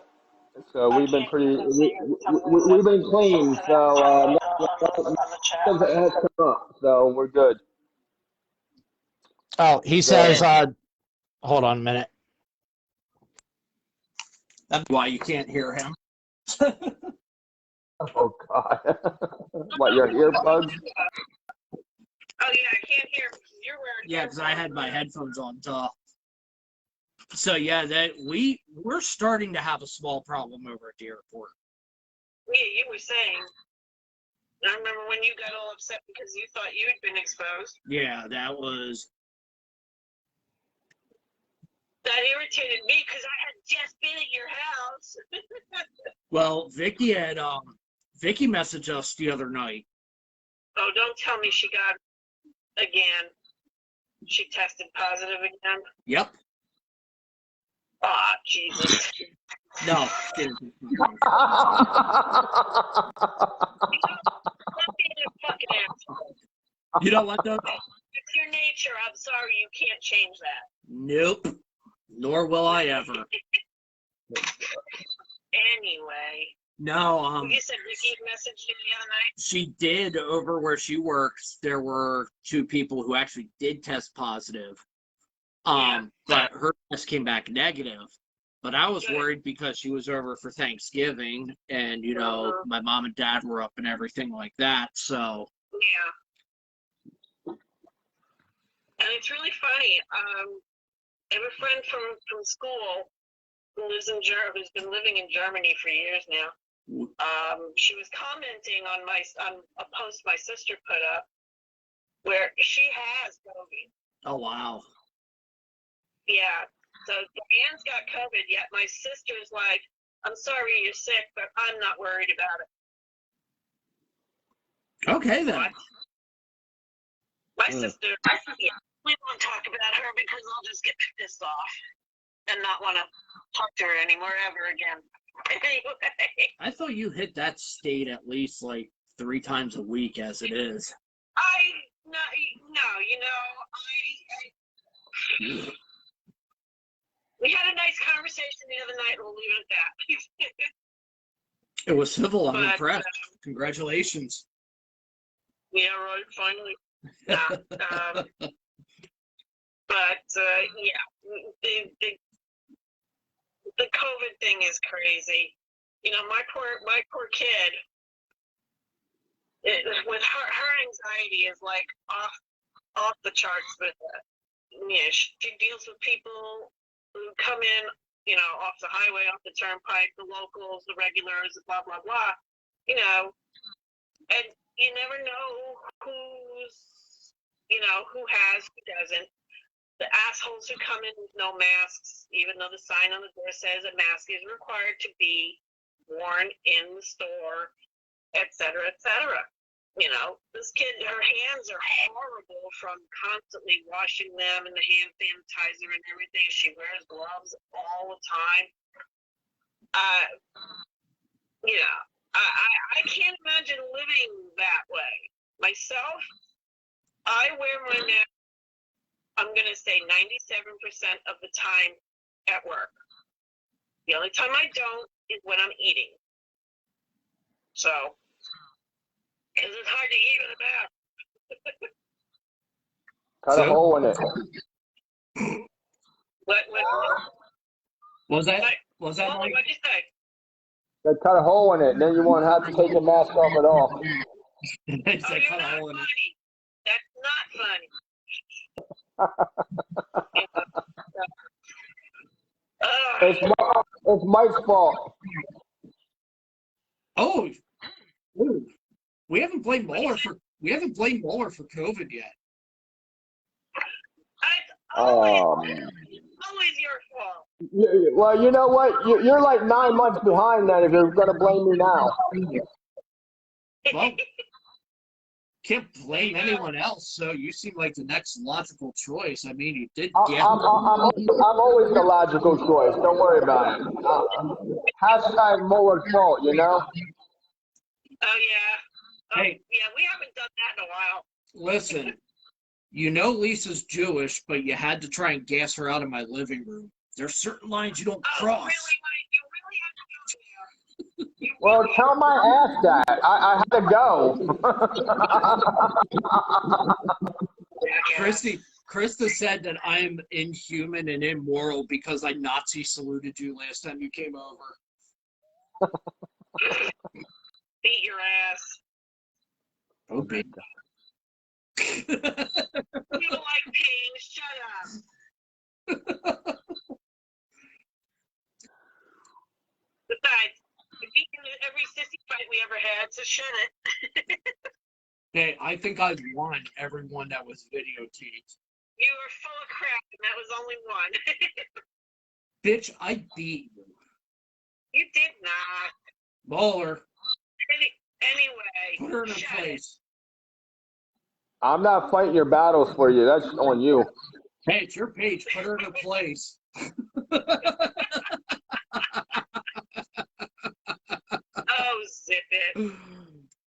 So we've been pretty, we've been clean. So nothing has come up. So we're good. Oh, he says, hold on a minute. That's why you can't hear him. Oh God! What, your earbuds? Oh yeah, I can't hear because you're wearing. Yeah, because I had my headphones on. So yeah, we're starting to have a small problem over at the airport. Yeah, you were saying. I remember when you got all upset because you thought you had been exposed. Yeah, that irritated me because I had just been at your house. Well, Vicky messaged us the other night. Oh, don't tell me she got again. She tested positive again. Yep. Ah, Jesus. No. You know what though? It's your nature. I'm sorry, you can't change that. Nope. Nor will I ever. Anyway. No, You said Vicky messaged you the other night? she did. Over where she works, there were 2 people who actually did test positive. But her test came back negative. But I was worried because she was over for Thanksgiving and, you know, my mom and dad were up and everything like that, so. Yeah. And it's really funny. I have a friend from school who lives who's been living in Germany for years now. She was commenting on a post my sister put up where she has COVID. Oh, wow. Yeah. So Diane's got COVID, yet my sister's like, I'm sorry you're sick, but I'm not worried about it. Okay, then. My sister, we won't talk about her because I'll just get pissed off and not want to talk to her anymore ever again. Anyway. I thought you hit that state at least like 3 times a week as it is. No, you know, we had a nice conversation the other night. We'll leave it at that. It was civil. I'm impressed. Congratulations. Yeah, right. Finally. The COVID thing is crazy. You know, my poor kid. With her anxiety is like off the charts with it. Yeah, she deals with people who come in, you know, off the highway, off the turnpike, the locals, the regulars, blah blah blah. You know, and you never know who has, who doesn't. The assholes who come in with no masks, even though the sign on the door says a mask is required to be worn in the store, etc., etc. You know, this kid, her hands are horrible from constantly washing them and the hand sanitizer and everything. She wears gloves all the time. I can't imagine living that way. Myself, I wear my mask, I'm going to say 97% of the time at work. The only time I don't is when I'm eating. So, because it's hard to eat with a mask. Cut a hole in it. What Was that like? like? What'd you say? Cut a hole in it, then you won't have to take your mask off at all. You're not funny. That's not funny. It's Mike's fault. Oh, we haven't played Mohler for We haven't blamed Mohler for COVID yet. Always your fault. Well, you know what? You're like 9 months behind then if you're going to blame me now. Well, can't blame anyone else. So you seem like the next logical choice. I mean, you did get. I'm always the logical choice. Don't worry about it. Hashtag Muller's fault, you know? Oh, yeah. Hey. Yeah, we haven't done that in a while. Listen, you know Lisa's Jewish, but you had to try and gas her out of my living room. There's certain lines you don't cross. Really, Mike? You really have to go there. Well, tell my ass that. I had to go. Krista said that I'm inhuman and immoral because I Nazi saluted you last time you came over. Beat your ass. Oh, baby. You don't like pain. Shut up. Besides, you beat every sissy fight we ever had, so shut it. Hey, I think I won every one that was videotaped. You were full of crap, and that was only one. Bitch, I beat you. You did not. Mohler. Anyway. Put her in her place. I'm not fighting your battles for you. That's on you. Hey, it's your page. Put her in her place. Oh, zip it.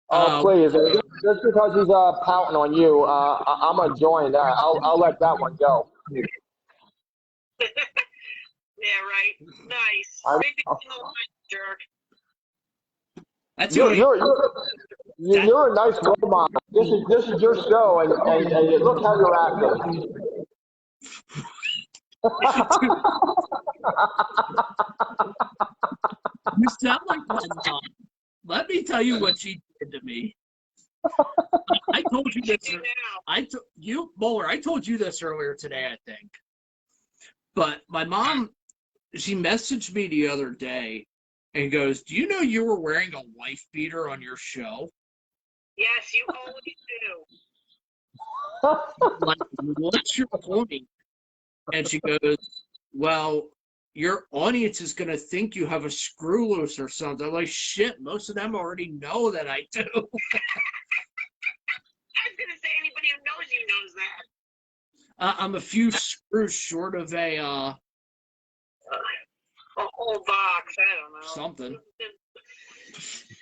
Oh, please. Just because he's pouting on you, I'm going to join that. I'll let that one go. Yeah, right. Nice. Maybe jerk. That's you're a nice role model. This is your show, and look how you're acting. You sound like my mom. Let me tell you what she did to me. I told you this. Mohler, I told you this earlier today, I think. But my mom, she messaged me the other day and goes, "Do you know you were wearing a wife beater on your show?" Yes, you always do. Like, what's your point? And she goes, "Well, your audience is going to think you have a screw loose or something." I'm like, shit, most of them already know that I do. I was going to say anybody who knows you knows that. I'm a few screws short of a whole box. I don't know. Something.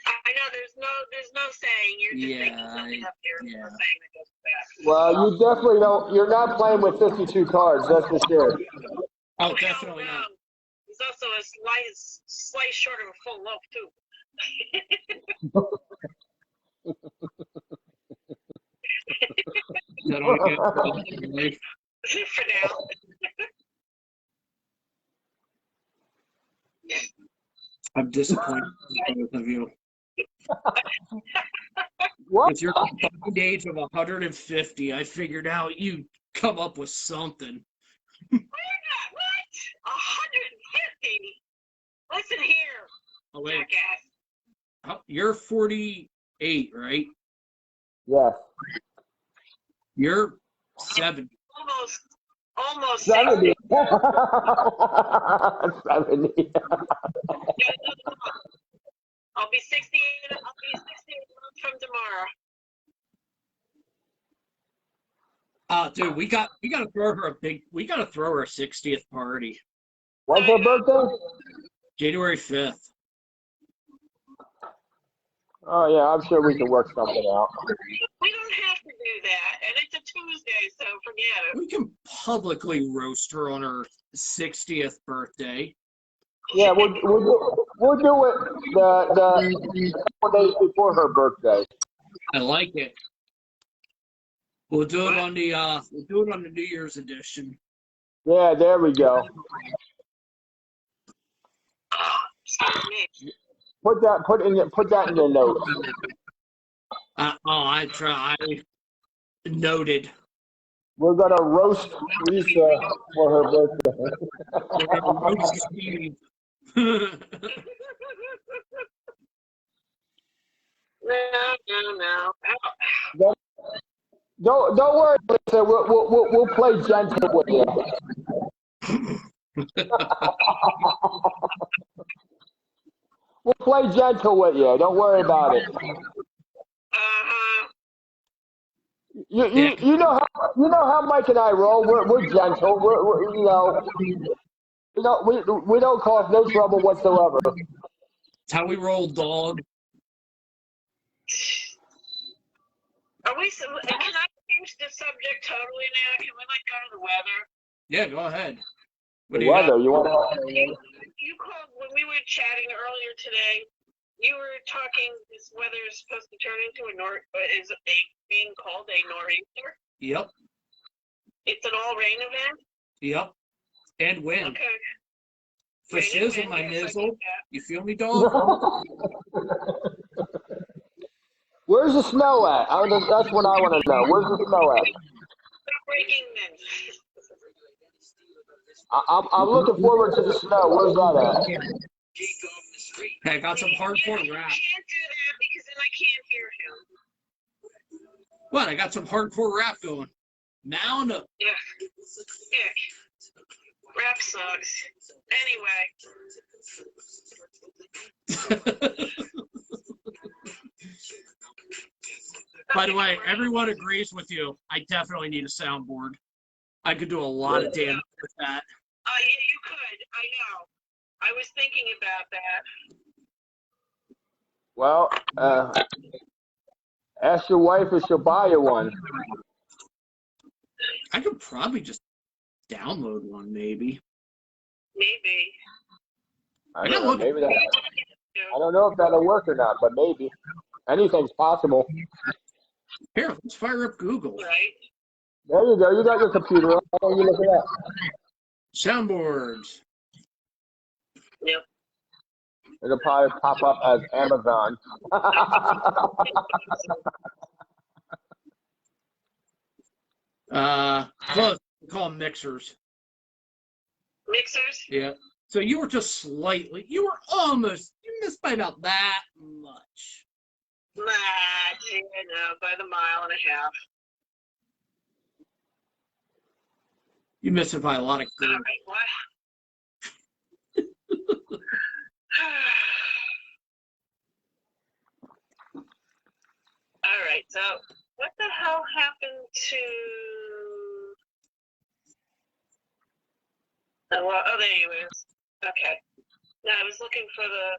I know there's no saying. You're just making something up here. Yeah. Saying that goes back. Well, you definitely don't. You're not playing with 52 cards. That's for sure. Oh, definitely not. He's also a slice short of a full loaf too. That all good? For now. I'm disappointed in both of you. What? With your combined age of 150, I figured out you'd come up with something. What? 150? Listen here. Oh, wait. Jackass. You're 48, right? Yes. You're 70. Almost 70. 70. I'll be 68 months from tomorrow. Dude, we gotta throw her a 60th party. When's her birthday? January 5th. Oh yeah, I'm sure we can work something out. We don't have to do that, and it's a Tuesday, so forget it. We can publicly roast her on her 60th birthday. Yeah, we'll do it the 4 days before her birthday. I like it. We'll do it on the New Year's edition. Yeah, there we go. Put that in your notes. I noted. We're gonna roast Lisa for her birthday. We're gonna roast Steve. No. Don't worry, Lisa. We'll play gentle with you. We'll play gentle with you. Don't worry about it. Uh-huh. Yeah, You know how Mike and I roll. We're gentle. We don't cause no trouble whatsoever. it's how we roll, dog. Are we? Can I change the subject totally now? Can we like go to the weather? Yeah, go ahead. What The do you got? weather. You want? You called when we were chatting earlier today. You were talking. This weather is supposed to turn into being called a nor'easter. Yep, It's an all rain event. yep. And wind. Okay. For Rain and shizzle, wind, my yes, I nizzle. get that. You feel me, dog? Where's the snow at? That's what I want to know. Where's the snow at? Stop breaking men. I'm looking forward to the snow. Where's that at? Hey, I got some hardcore You rap. can't do that because then I can't hear him. What? I got some hardcore rap going. Mound up. Yeah. Yeah. Rap sucks. Anyway. By the way, everyone agrees with you. I definitely need a soundboard. I could do a lot of damage with that. Yeah, you could. I know. I was thinking about that. Well, ask your wife if she'll buy you one. I could probably just download one, maybe. Maybe. I don't know. Maybe that. I don't know if that'll work or not, but maybe. Anything's possible. Here, let's fire up Google. Right. There you go. You got your computer. Why don't you look it up? Soundboards. Yep. It'll probably pop up as Amazon. Close. We call them mixers. Mixers? Yeah. So you were just slightly, you missed by about that much. Nah, by the mile and a half. You missed it by a lot of All good. right, what? All right, so what the hell happened to... Oh, there he is. Okay. No, I was looking for the...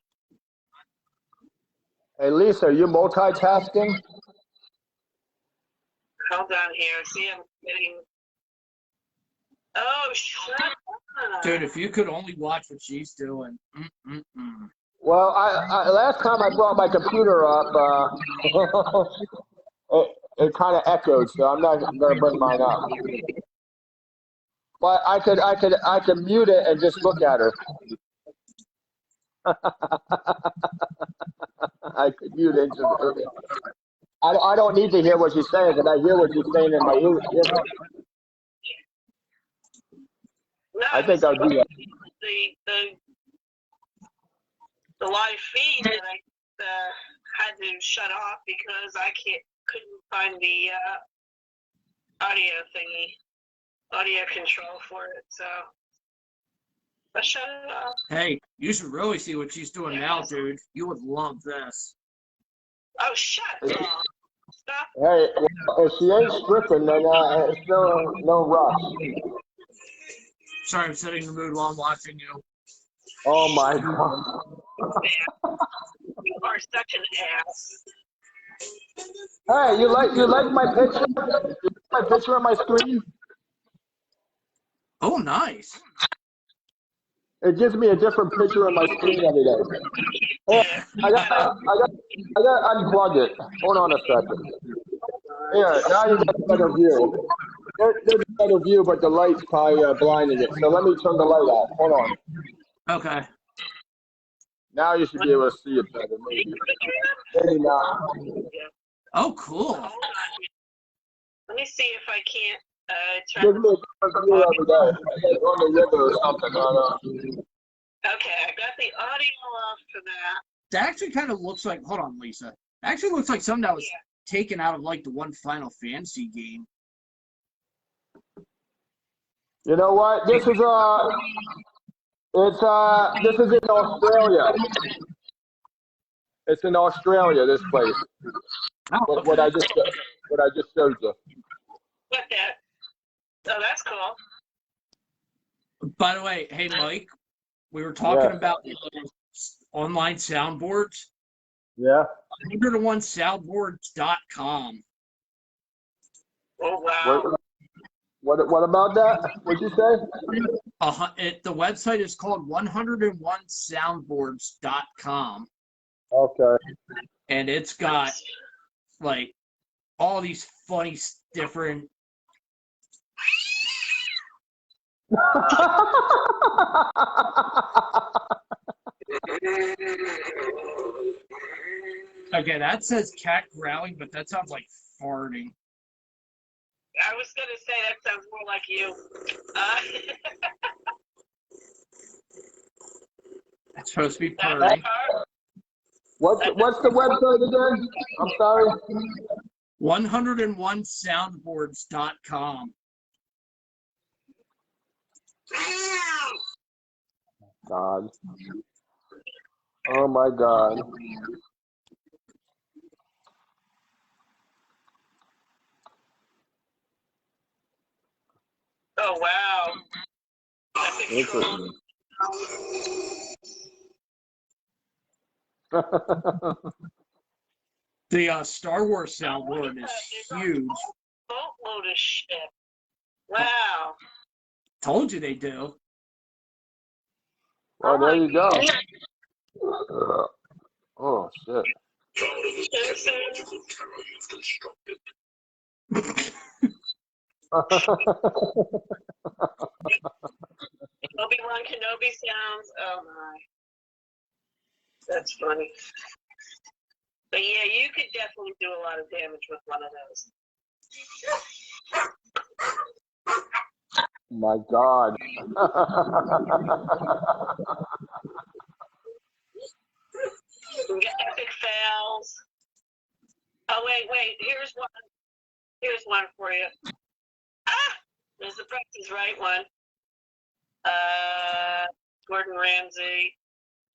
Hey, Lisa, are you multitasking? Hold on here. See, I'm getting... Oh, shut up. Dude, if you could only watch what she's doing. Well, last time I brought my computer up, it kind of echoed, so I'm not going to bring mine up. But I could mute it and just look at her. I could mute it. I don't need to hear what she's saying, because I hear what she's saying in my ear. No, I think I'll do that. The live feed that I had to shut off because I couldn't find the audio control for it. So I shut it off. Hey, you should really see what she's doing now, dude. You would love this. Oh, shut up! Stop. Hey, if she ain't stripping, then it's no rush. Sorry, I'm setting the mood while I'm watching you. Oh my God. You are such an ass. Hey, you like my picture? You like my picture on my screen? Oh, nice. It gives me a different picture on my screen every day. Hey, I got to unplug it. Hold on a second. Here, now you got a better view. There's a better view, but the light's probably blinding it. So let me turn the light off. Hold on. Okay. Now you should be able to see it better, maybe. Maybe not. Oh, cool. Hold on. Let me see if I can't turn. Gives me a different view every day. Like on the river or something. Okay, I got the audio off for that. That actually kind of looks like, hold on, Lisa. That actually looks like something that was taken out of like the one Final Fantasy game. You know what? This is this is in Australia. It's in Australia. This place. Oh, What I just showed you. What that? Oh, that's cool. By the way, hey Mike, we were talking Yeah. about online soundboards. Yeah. 101soundboards.com. Oh, wow. What about that? What'd you say? The website is called 101soundboards.com. Okay. And it's got like all these funny different. Okay, that says cat growling, but that sounds like farting. I was going to say that sounds more like you. It's supposed to be purring. What's the website again? I'm sorry. 101soundboards.com. God. Oh my God. Oh, wow. Interesting. The Star Wars soundboard is huge. Boatload of shit. Wow. Told you they do. Well, there you go. Oh shit. Obi-Wan Kenobi sounds. Oh my. That's funny. But yeah, you could definitely do a lot of damage with one of those. My God. We got epic fails. Oh wait. Here's one for you. Ah! There's the Price is Right one. Gordon Ramsay.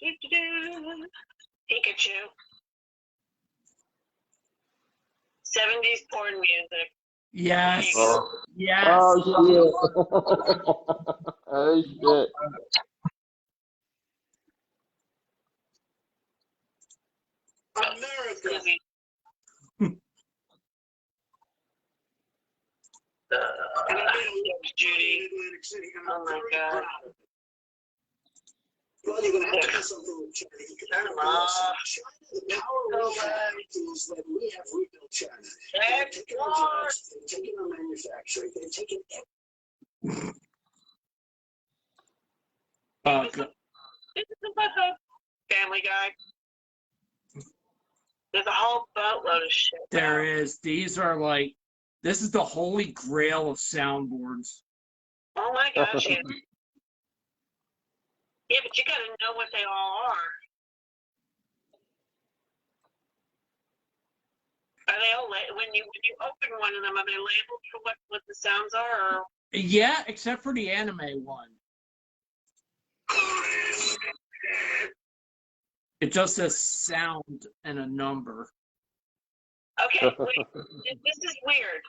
Pikachu. 70s porn music. Yes. Oh. Yes. Oh shit. Oh shit. America. Judy. Oh my God. Well, you're going to have to do something with China. You can have the power we have is that we have rebuilt China. They've taken our jobs, they've taken our manufacturing, they've taken Family Guy. There's a whole boatload of shit. There is. These are like, this is the holy grail of soundboards. Oh my gosh, yeah. Yeah, but you gotta know what they all are. Are they all when you open one of them? Are they labeled for what the sounds are? Or? Yeah, except for the anime one. It just says sound and a number. Okay, wait. This is weird.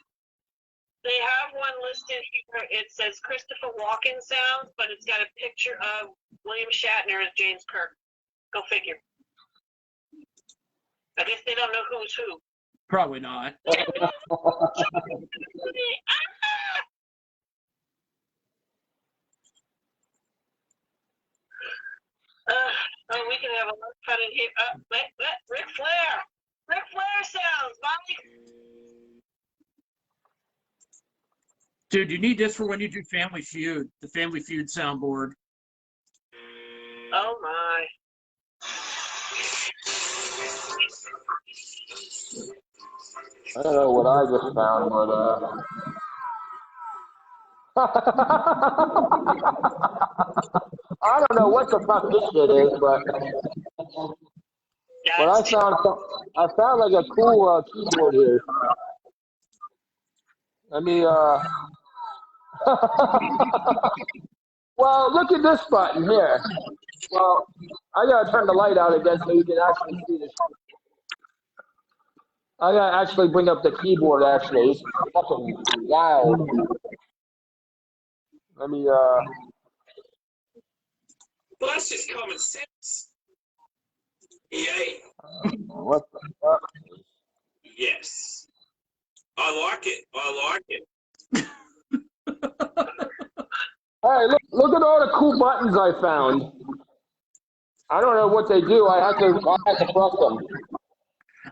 They have one listed here. It says Christopher Walken sounds, but it's got a picture of William Shatner as James Kirk. Go figure. I guess they don't know who's who. Probably not. Oh, we can have a lot of fun in here. Ric Flair! Ric Flair sounds, Mike! Dude, you need this for when you do Family Feud, the Family Feud soundboard. Oh, my. I don't know what I just found, but I don't know what the fuck this shit is, but I found like a cool keyboard here. Let me. Well, look at this button here. Well, I gotta turn the light out again so you can actually see this. I gotta actually bring up the keyboard. Actually, it's fucking wild. Let me. Well, that's just common sense. Yay. What the fuck? Yes. I like it. I like it. Hey, look at all the cool buttons I found. I don't know what they do. I have to press them.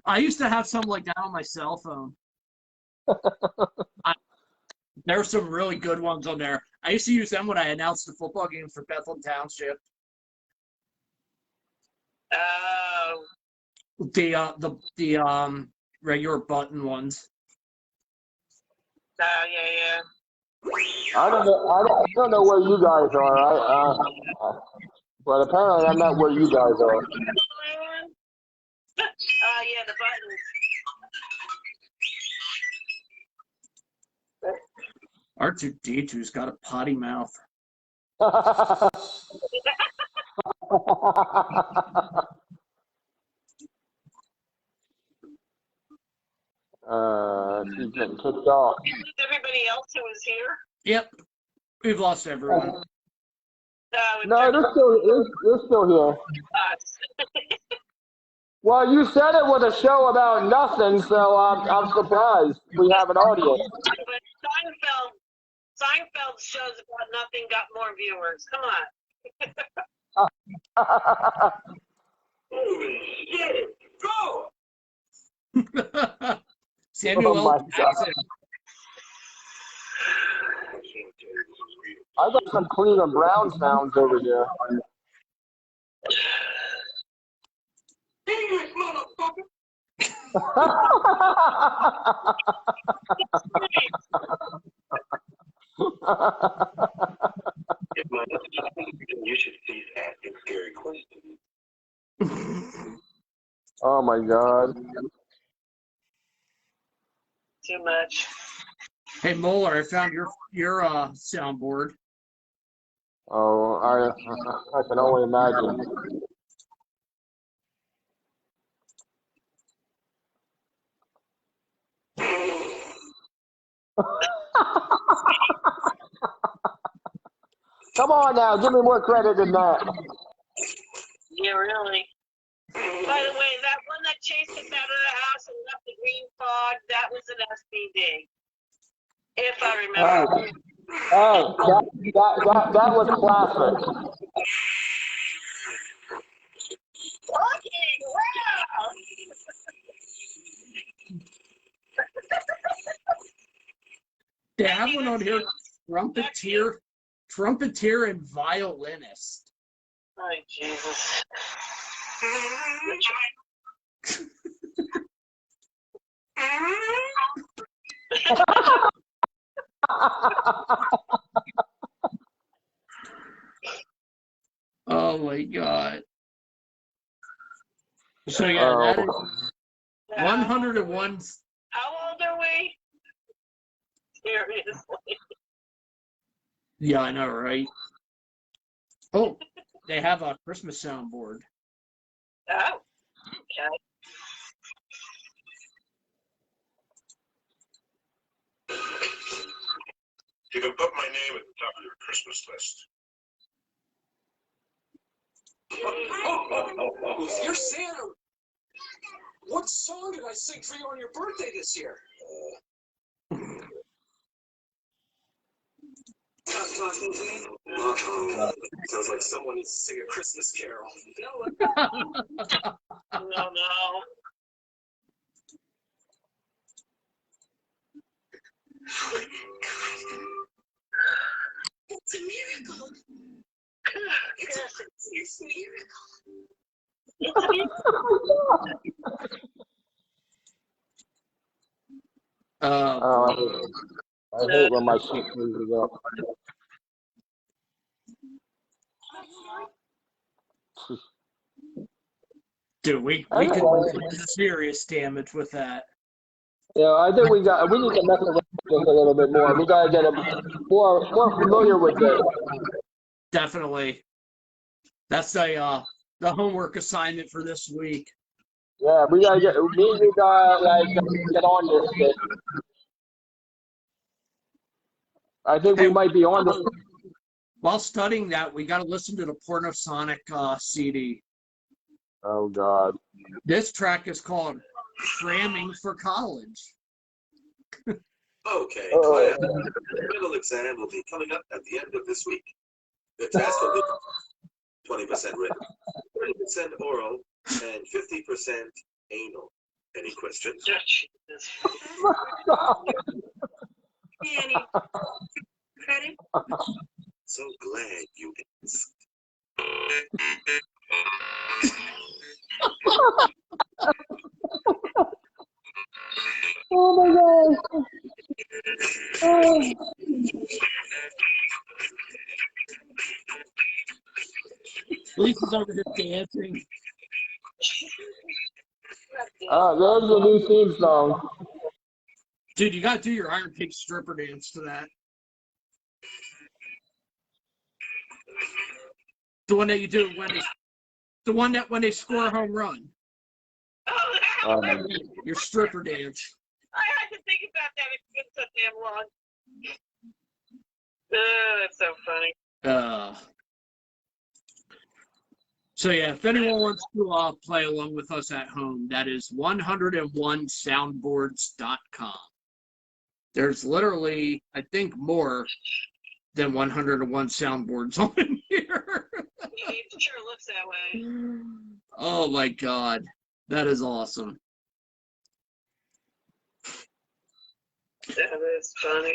I used to have some like that on my cell phone. There's some really good ones on there. I used to use them when I announced the football games for Bethlehem Township. The regular button ones. Yeah. I don't know where you guys are. But apparently I'm not where you guys are. Yeah, the buttons. R2D2's got a potty mouth. She's getting kicked off. Everybody else who was here? Yep. We've lost everyone. No, they're still here. Well, you said it was a show about nothing, so I'm surprised we have an audience. But Seinfeld shows about nothing got more viewers. Come on. Go! Samuel Oh my L. Jackson. I got some Cleveland Brown sounds over here. You should cease asking scary questions. Oh my God. Too much. Hey Mohler, I found your soundboard. Oh, I can only imagine. Come on now, give me more credit than that. Yeah, really. By the way, that one that chased us out of the house and left the green fog, that was an SBD. If I remember. That was classic. Fucking wow! They have one on here, trumpeter and violinist. Oh, Jesus. Oh my God. So yeah, that is 101. How old are we? Seriously. Yeah, I know, right? Oh, they have a Christmas soundboard. Oh, okay. You can put my name at the top of your Christmas list. Oh, you're Santa. What song did I sing for you on your birthday this year? Stop talking to me. Sounds like someone needs to sing a Christmas carol. No. It's a miracle. It's a miracle. It's a I hate when my shit freezes up. Dude, we could Anyway, do serious damage with that. yeah, I think we need to mess around with this a little bit more. We gotta get more familiar with this. Definitely. That's the homework assignment for this week. Yeah, we gotta get me and you gotta like get on this shit. I think we Hey, might be on this. while studying that, we got to listen to the Pornosonic CD. Oh God. This track is called Cramming for College. Okay, Uh, class. The middle exam will be coming up at the end of this week. The test will be 20% written, 30% oral, and 50% anal. Any questions? Any credit? So glad you asked. oh my God. Oh. Lisa's over here dancing. There's the new theme song. Dude, you got to do your Iron Pig stripper dance to that. The one that you do when they score a home run. Oh, that Oh, one. Your stripper dance. I had to think about that. It's been so damn long. That's so funny. So yeah, if anyone wants to play along with us at home, that is 101soundboards.com. There's literally, I think, more than 101 soundboards on here. It sure looks that way. Oh my God, that is awesome. That is funny.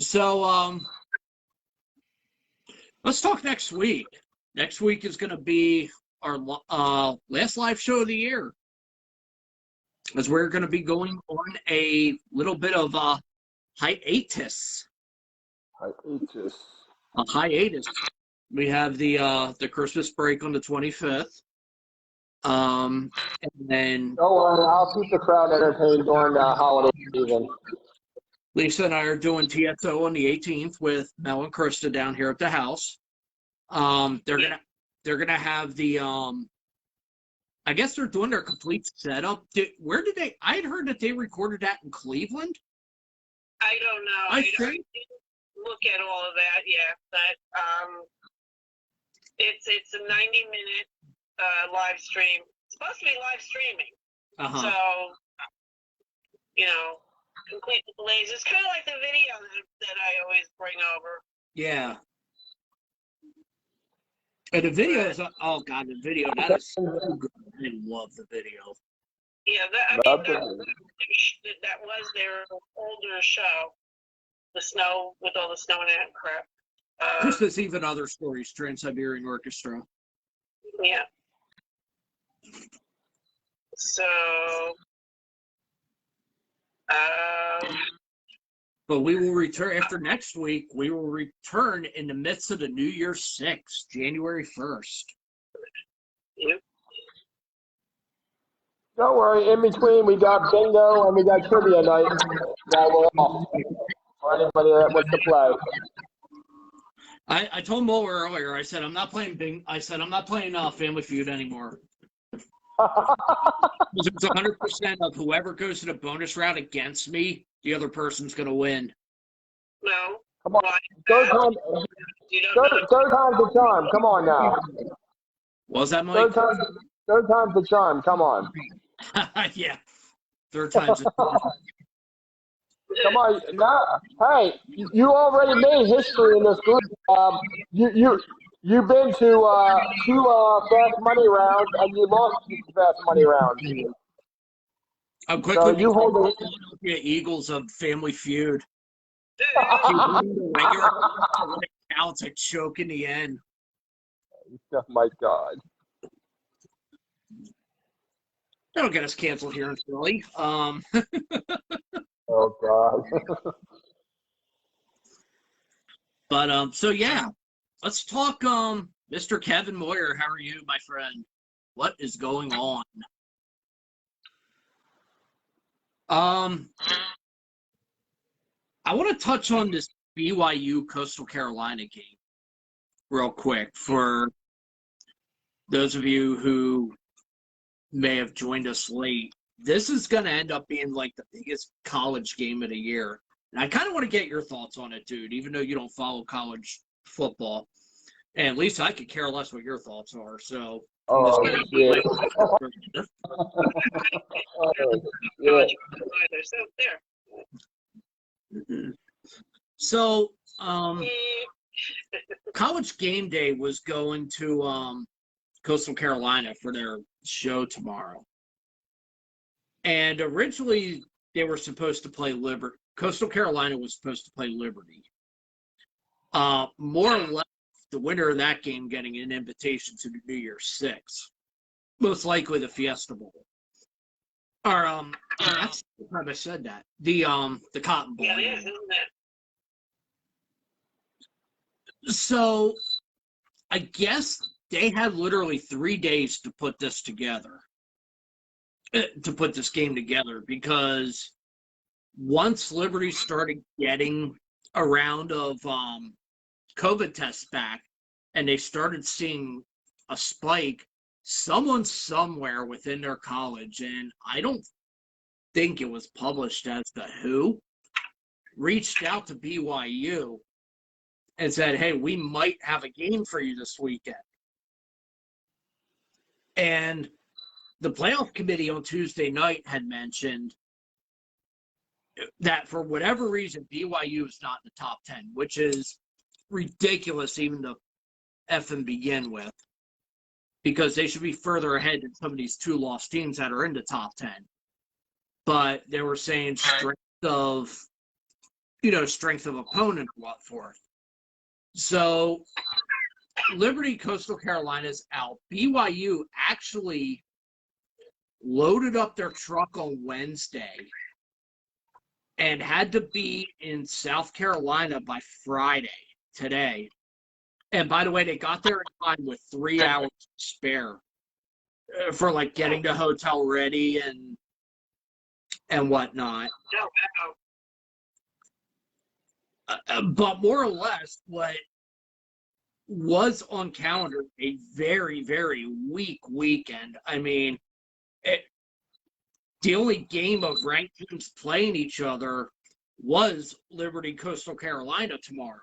So let's talk next week. Next week is going to be our last live show of the year, as we're going to be going on a little bit of a hiatus. A hiatus. We have the Christmas break on the 25th. And then Don't worry, I'll keep the crowd entertained during the holiday season. Lisa and I are doing TSO on the 18th with Mel and Krista down here at the house. They're gonna have the I guess they're doing their complete setup. Where did they? I had heard that they recorded that in Cleveland. I don't know. I I think. didn't look at all of that yet, but it's a 90-minute live stream. It's supposed to be live streaming. Uh-huh. So, complete with blaze. It's kind of like the video that I always bring over. Yeah. And the video is, oh God, the video, that is so good. I love the video. Yeah, that was their older show. The snow, with all the snow in it and crap. Christmas Eve and Other Stories, Trans-Siberian Orchestra. Yeah. So, but we will return after next week. We will return in the midst of the New Year's 6th, January 1st. Yep. Don't worry, in between we got bingo and we got trivia night. That will off for anybody that wants to play. I told Mohler earlier. I said I'm not playing Family Feud anymore. It's 100% of whoever goes to the bonus round against me, the other person's gonna win. No. Come on, third time's the charm. Come on now. What was that, Mike? Third time's the charm. Come on. Yeah, third time's a charm. Come on, now, hey, you already made history in this group. You've been to 2 fast money rounds and you lost 2 fast money rounds. I'm quickly So you hold it. Philadelphia Eagles of Family Feud. Regular counts a choke in the end. Oh my God. That'll get us canceled here in Philly. Oh God. But so yeah, let's talk Mr. Kevin Moyer, how are you, my friend? What is going on? I want to touch on this BYU Coastal Carolina game real quick for those of you who may have joined us late. This is going to end up being like the biggest college game of the year. And I kind of want to get your thoughts on it, dude, even though you don't follow college football. And at least I could care less what your thoughts are. So I'm just going yeah. to Yeah. So, College Game Day was going to Coastal Carolina for their show tomorrow. And originally, they were supposed to play Liberty. Coastal Carolina was supposed to play Liberty. More or less, the winner of that game getting an invitation to the New Year's Six. Most likely the Fiesta Bowl. Or, that's the time I said that. The Cotton Bowl. Yeah, it is, isn't it? So, I guess they had literally 3 days to put this together, to put this game together, because once Liberty started getting a round of COVID tests back and they started seeing a spike, someone somewhere within their college, and I don't think it was published as to who, reached out to BYU and said, hey, we might have a game for you this weekend. And the playoff committee on Tuesday night had mentioned that for whatever reason, BYU is not in the top 10, which is ridiculous even to effing begin with, because they should be further ahead than some of these 2 lost teams that are in the top 10. But they were saying strength of opponent and what forth. So Liberty, Coastal Carolina's out. BYU actually loaded up their truck on Wednesday and had to be in South Carolina by Friday, today. And by the way, they got there in time with 3 hours to spare for like getting the hotel ready and whatnot. But more or less, what was on calendar a very, very weak weekend. I mean, the only game of ranked teams playing each other was Liberty Coastal Carolina tomorrow.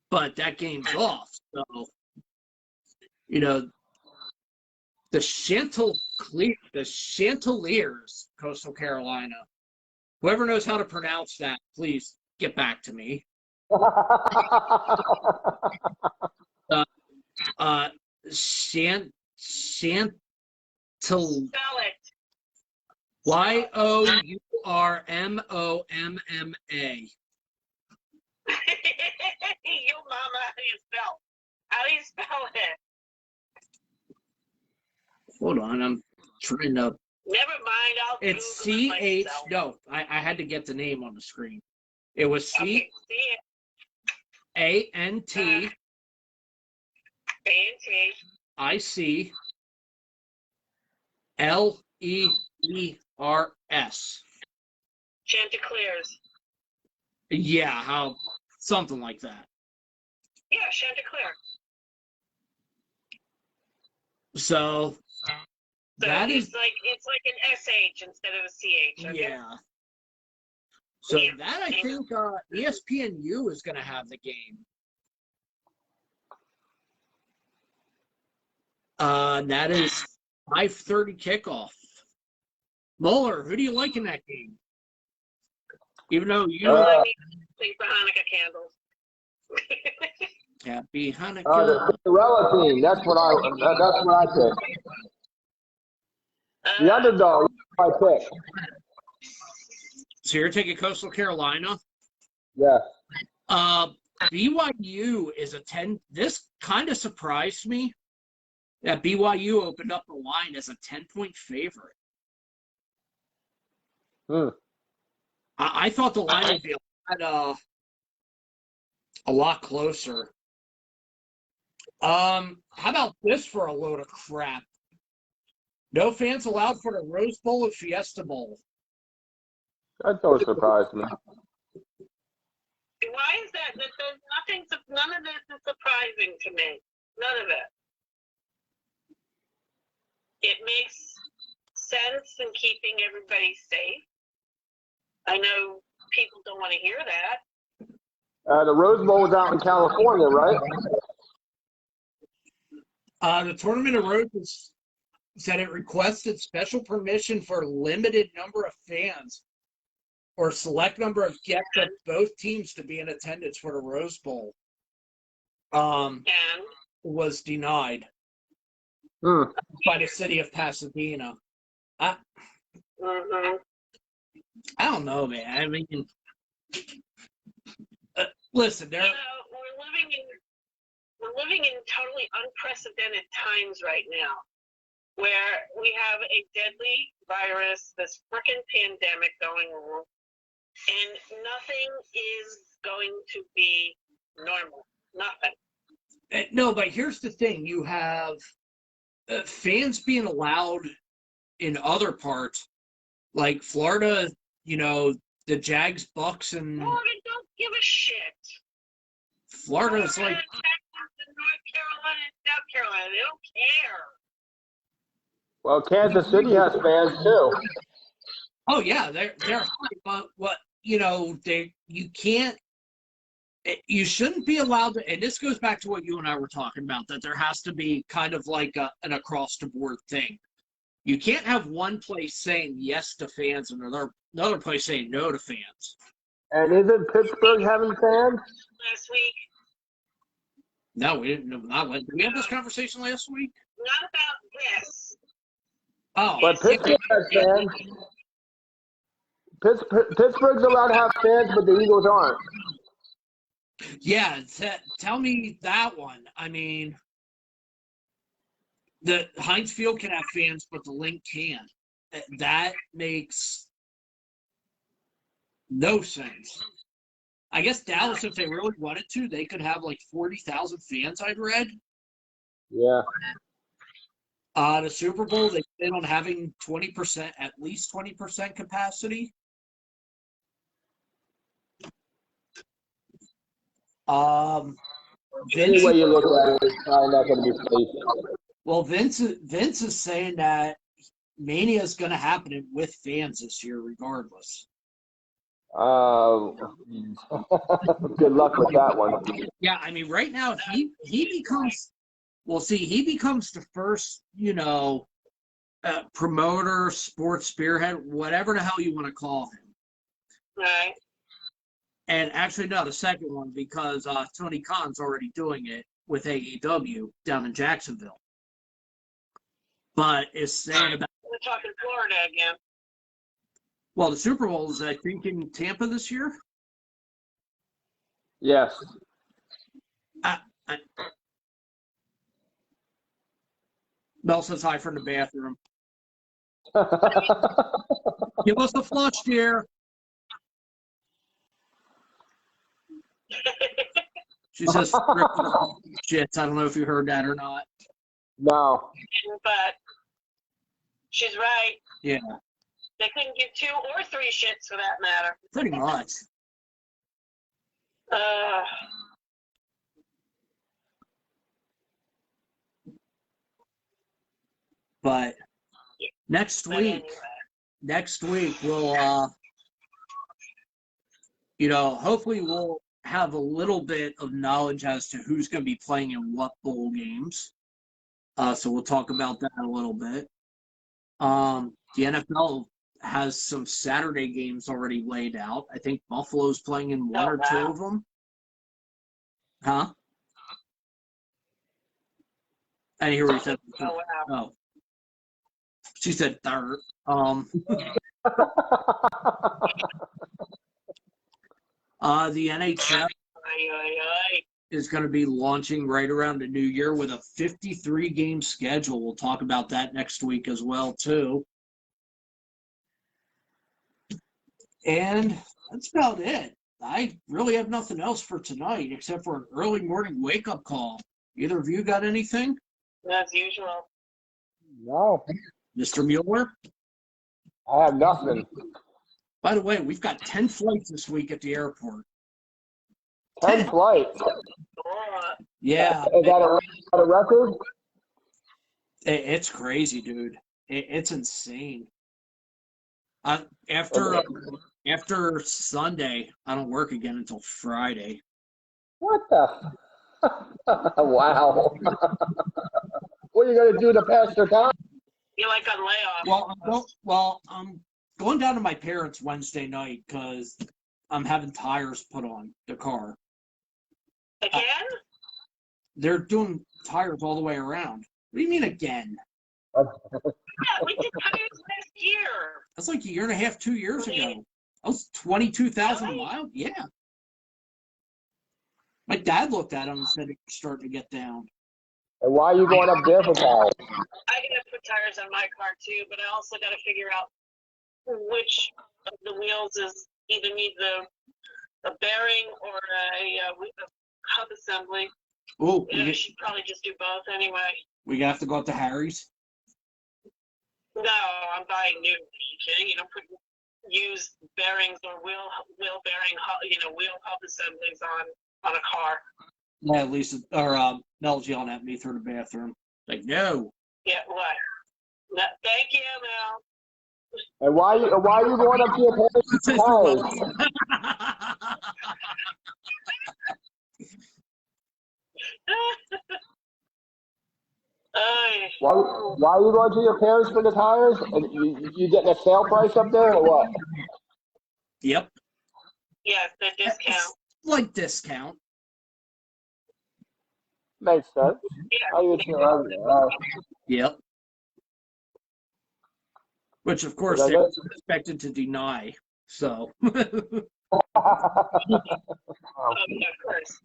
But that game's off. So, the Chanticleers, Coastal Carolina. Whoever knows how to pronounce that, please get back to me. Chantil. Spell it. Yourmma. You mama, how do you spell it? Hold on, I'm trying to. Never mind, I'll It's Google it CH. myself. No, I had to get the name on the screen. It was Okay, see CANT it. A-N-T. ICLEERS. Chanticleers. Yeah, something like that. Yeah, Chanticleer. So So that it's is like an SH instead of a CH. Okay? yeah. So Yeah. that I think ESPNU is going to have the game. That is 5:30 kickoff. Mohler, who do you like in that game? Even though you Think for Hanukkah candles. happy the Hanukkah. Cinderella team. That's what I pick. The underdog. I pick. So you're taking Coastal Carolina. Yes. BYU is a 10. This kind of surprised me that BYU opened up the line as a 10-point favorite. I thought the line would be a lot closer. How about this for a load of crap? No fans allowed for the Rose Bowl and Fiesta Bowl. That don't surprise me. Why is that? There's nothing. None of this is surprising to me. None of it. It makes sense in keeping everybody safe. I know people don't want to hear that. The Rose Bowl is out in California, right? The Tournament of Roses said it requested special permission for a limited number of fans or a select number of guests of both teams to be in attendance for the Rose Bowl. And Was denied by the city of Pasadena. I don't know, man. I mean, listen, we're living in totally unprecedented times right now, where we have a deadly virus, this frickin' pandemic going on, and nothing is going to be normal. Nothing. No, but here's the thing: you have fans being allowed in other parts, like Florida. You know, the Jags, Bucks, and Florida don't give a shit. Florida's Florida, like Texas, and North Carolina, and South Carolina. They don't care. Well, Kansas City has fans too. oh yeah, they're high, but what you shouldn't be allowed to, and this goes back to what you and I were talking about, that there has to be kind of like an across the board thing. You can't have one place saying yes to fans and another place saying no to fans. And isn't Pittsburgh having fans? Last week, No, we didn't. Did we have this conversation last week? not about this. Oh, But Pittsburgh has fans. Pittsburgh's allowed to have fans, but the Eagles aren't. yeah. Tell me that one. I mean, the Heinz Field can have fans, but the Link can't. That makes no sense. I guess Dallas, if they really wanted to, they could have like 40,000 fans, I'd read. Yeah. The Super Bowl, they plan on having 20%, at least 20% capacity. Any way you look at it, it's probably not going to be safe. Well, Vince is saying that Mania is going to happen with fans this year, regardless. Good luck with that one. Yeah, I mean, right now he becomes the first, promoter, sports spearhead, whatever the hell you want to call him. Right. And actually, no, the second one, because Tony Khan's already doing it with AEW down in Jacksonville. But it's saying about. We're talking Florida again. Well, the Super Bowl is, I think, in Tampa this year. Yes. Mel says hi from the bathroom. Give us a flush, dear. She says, shit. I don't know if you heard that or not. No. But she's right. Yeah. They couldn't give 2 or 3 shits for that matter. Pretty much. But next week we'll hopefully we'll have a little bit of knowledge as to who's going to be playing in what bowl games. So we'll talk about that a little bit. The NFL has some Saturday games already laid out. I think Buffalo's playing in one or two of them. Huh? I didn't hear what you said. Oh. She said third. The NHL is going to be launching right around the new year with a 53-game schedule. We'll talk about that next week as well, too. And that's about it. I really have nothing else for tonight except for an early morning wake-up call. Either of you got anything? As usual. No, Mr. Mueller? I have nothing. By the way, we've got 10 flights this week at the airport. 10 flights. Yeah, Is that a record? it's crazy, dude. It's insane. After Sunday, I don't work again until Friday. What the? Wow. What are you going to do to pass your time? You're like on layoff. I'm going down to my parents' Wednesday night because I'm having tires put on the car. Again? They're doing tires all the way around. What do you mean again? Yeah, we did tires last year. That's like a year and a half, 2 years ago. That was 22,000 a mile? Yeah. My dad looked at them and said it was starting to get down. And why are you going up there for tires? I gotta put tires on my car too, but I also gotta figure out which of the wheels is either needs a bearing or a hub assembly. Oh, I should probably just do both anyway. we have to go up to Harry's? No, I'm buying new. Are you kidding? You don't put used bearings or wheel bearing, wheel hub assemblies on a car. Yeah, Lisa or Mel's yelling at me through the bathroom. Like, no. Yeah, what? No, thank you, Mel. And why are you going up to your parents' tires? Why are you going to your parents for the tires? And you getting a sale price up there or what? Yep. Yes, the discount. Like discount. Makes sense. Yeah. Yep. Which, of course, they're expected to deny. So. Oh, yeah, of course.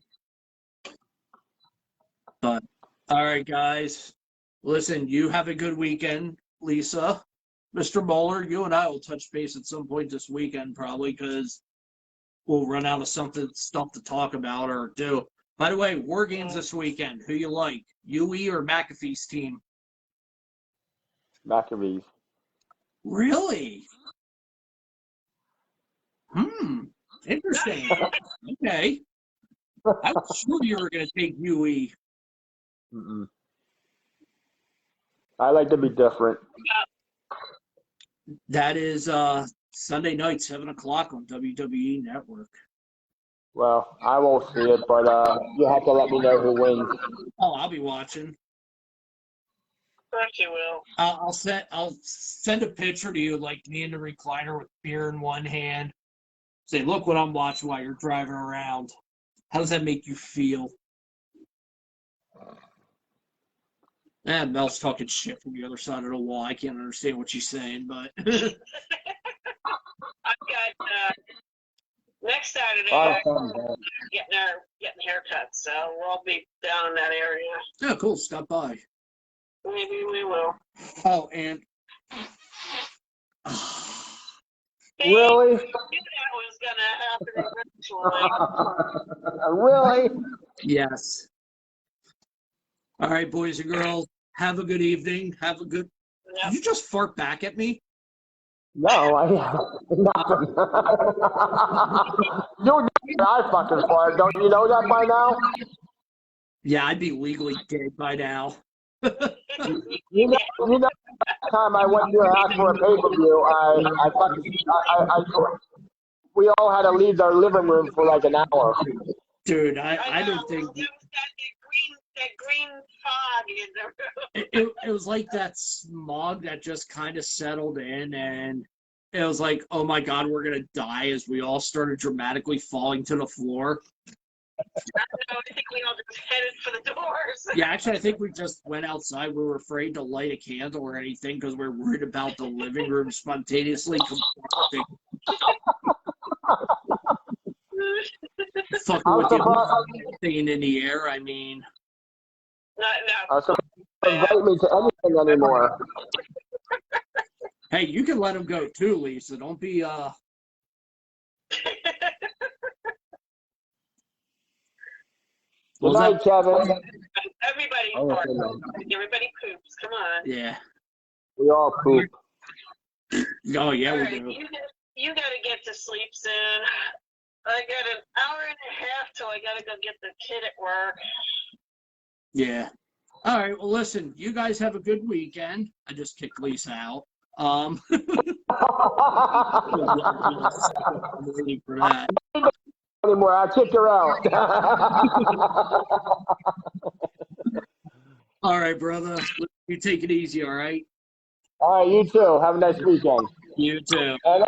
But, all right, guys. Listen, you have a good weekend, Lisa. Mr. Mohler, you and I will touch base at some point this weekend, probably, because we'll run out of stuff to talk about or do. By the way, War Games this weekend. Who you like? UE or McAfee's team? McAfee's. Really? Interesting. Okay. I was sure you were going to take UE. Mm-mm. I like to be different. That is Sunday night, 7 o'clock on WWE Network. Well, I won't see it, but you have to let me know who wins. Oh, I'll be watching. Of course you will. I'll send a picture to you, like me in the recliner with beer in one hand. Say, look what I'm watching while you're driving around. How does that make you feel? Mel's talking shit from the other side of the wall. I can't understand what she's saying, but I've got next Saturday getting haircuts, so we'll be down in that area. yeah, cool. Stop by. Maybe we will. Oh, and Really? I knew that was gonna happen eventually. Really? yes. All right, boys and girls. Have a good evening. Have a good. Yep. Did you just fart back at me? No, nothing. I fucking fart. Don't you know that by now? Yeah, I'd be legally dead by now. You know that time I went to your house for a pay-per-view, we all had to leave our living room for like an hour. Dude, I don't think that green fog in the room. it was like that smog that just kind of settled in, and it was like, oh my God, we're gonna die as we all started dramatically falling to the floor. I think we all just headed for the doors. Yeah, actually, I think we just went outside. We were afraid to light a candle or anything because we were worried about the living room spontaneously combusting. Fucking with the thing in the air, I mean. No. So invite me to anything anymore. Hey, you can let him go too, Lisa. Don't be Good night, Kevin. Everybody Oh, farts. good night. Everybody poops. Come on. Yeah. We all poop. Oh, yeah, All we right, do. you gotta get to sleep soon. I got an hour and a half till I gotta go get the kid at work. Yeah. All right. Well, listen, you guys have a good weekend. I just kicked Lisa out. I'm waiting for that. Anymore. I kicked her out. All right, brother. You take it easy, all right? All right, you too. Have a nice weekend. You too. And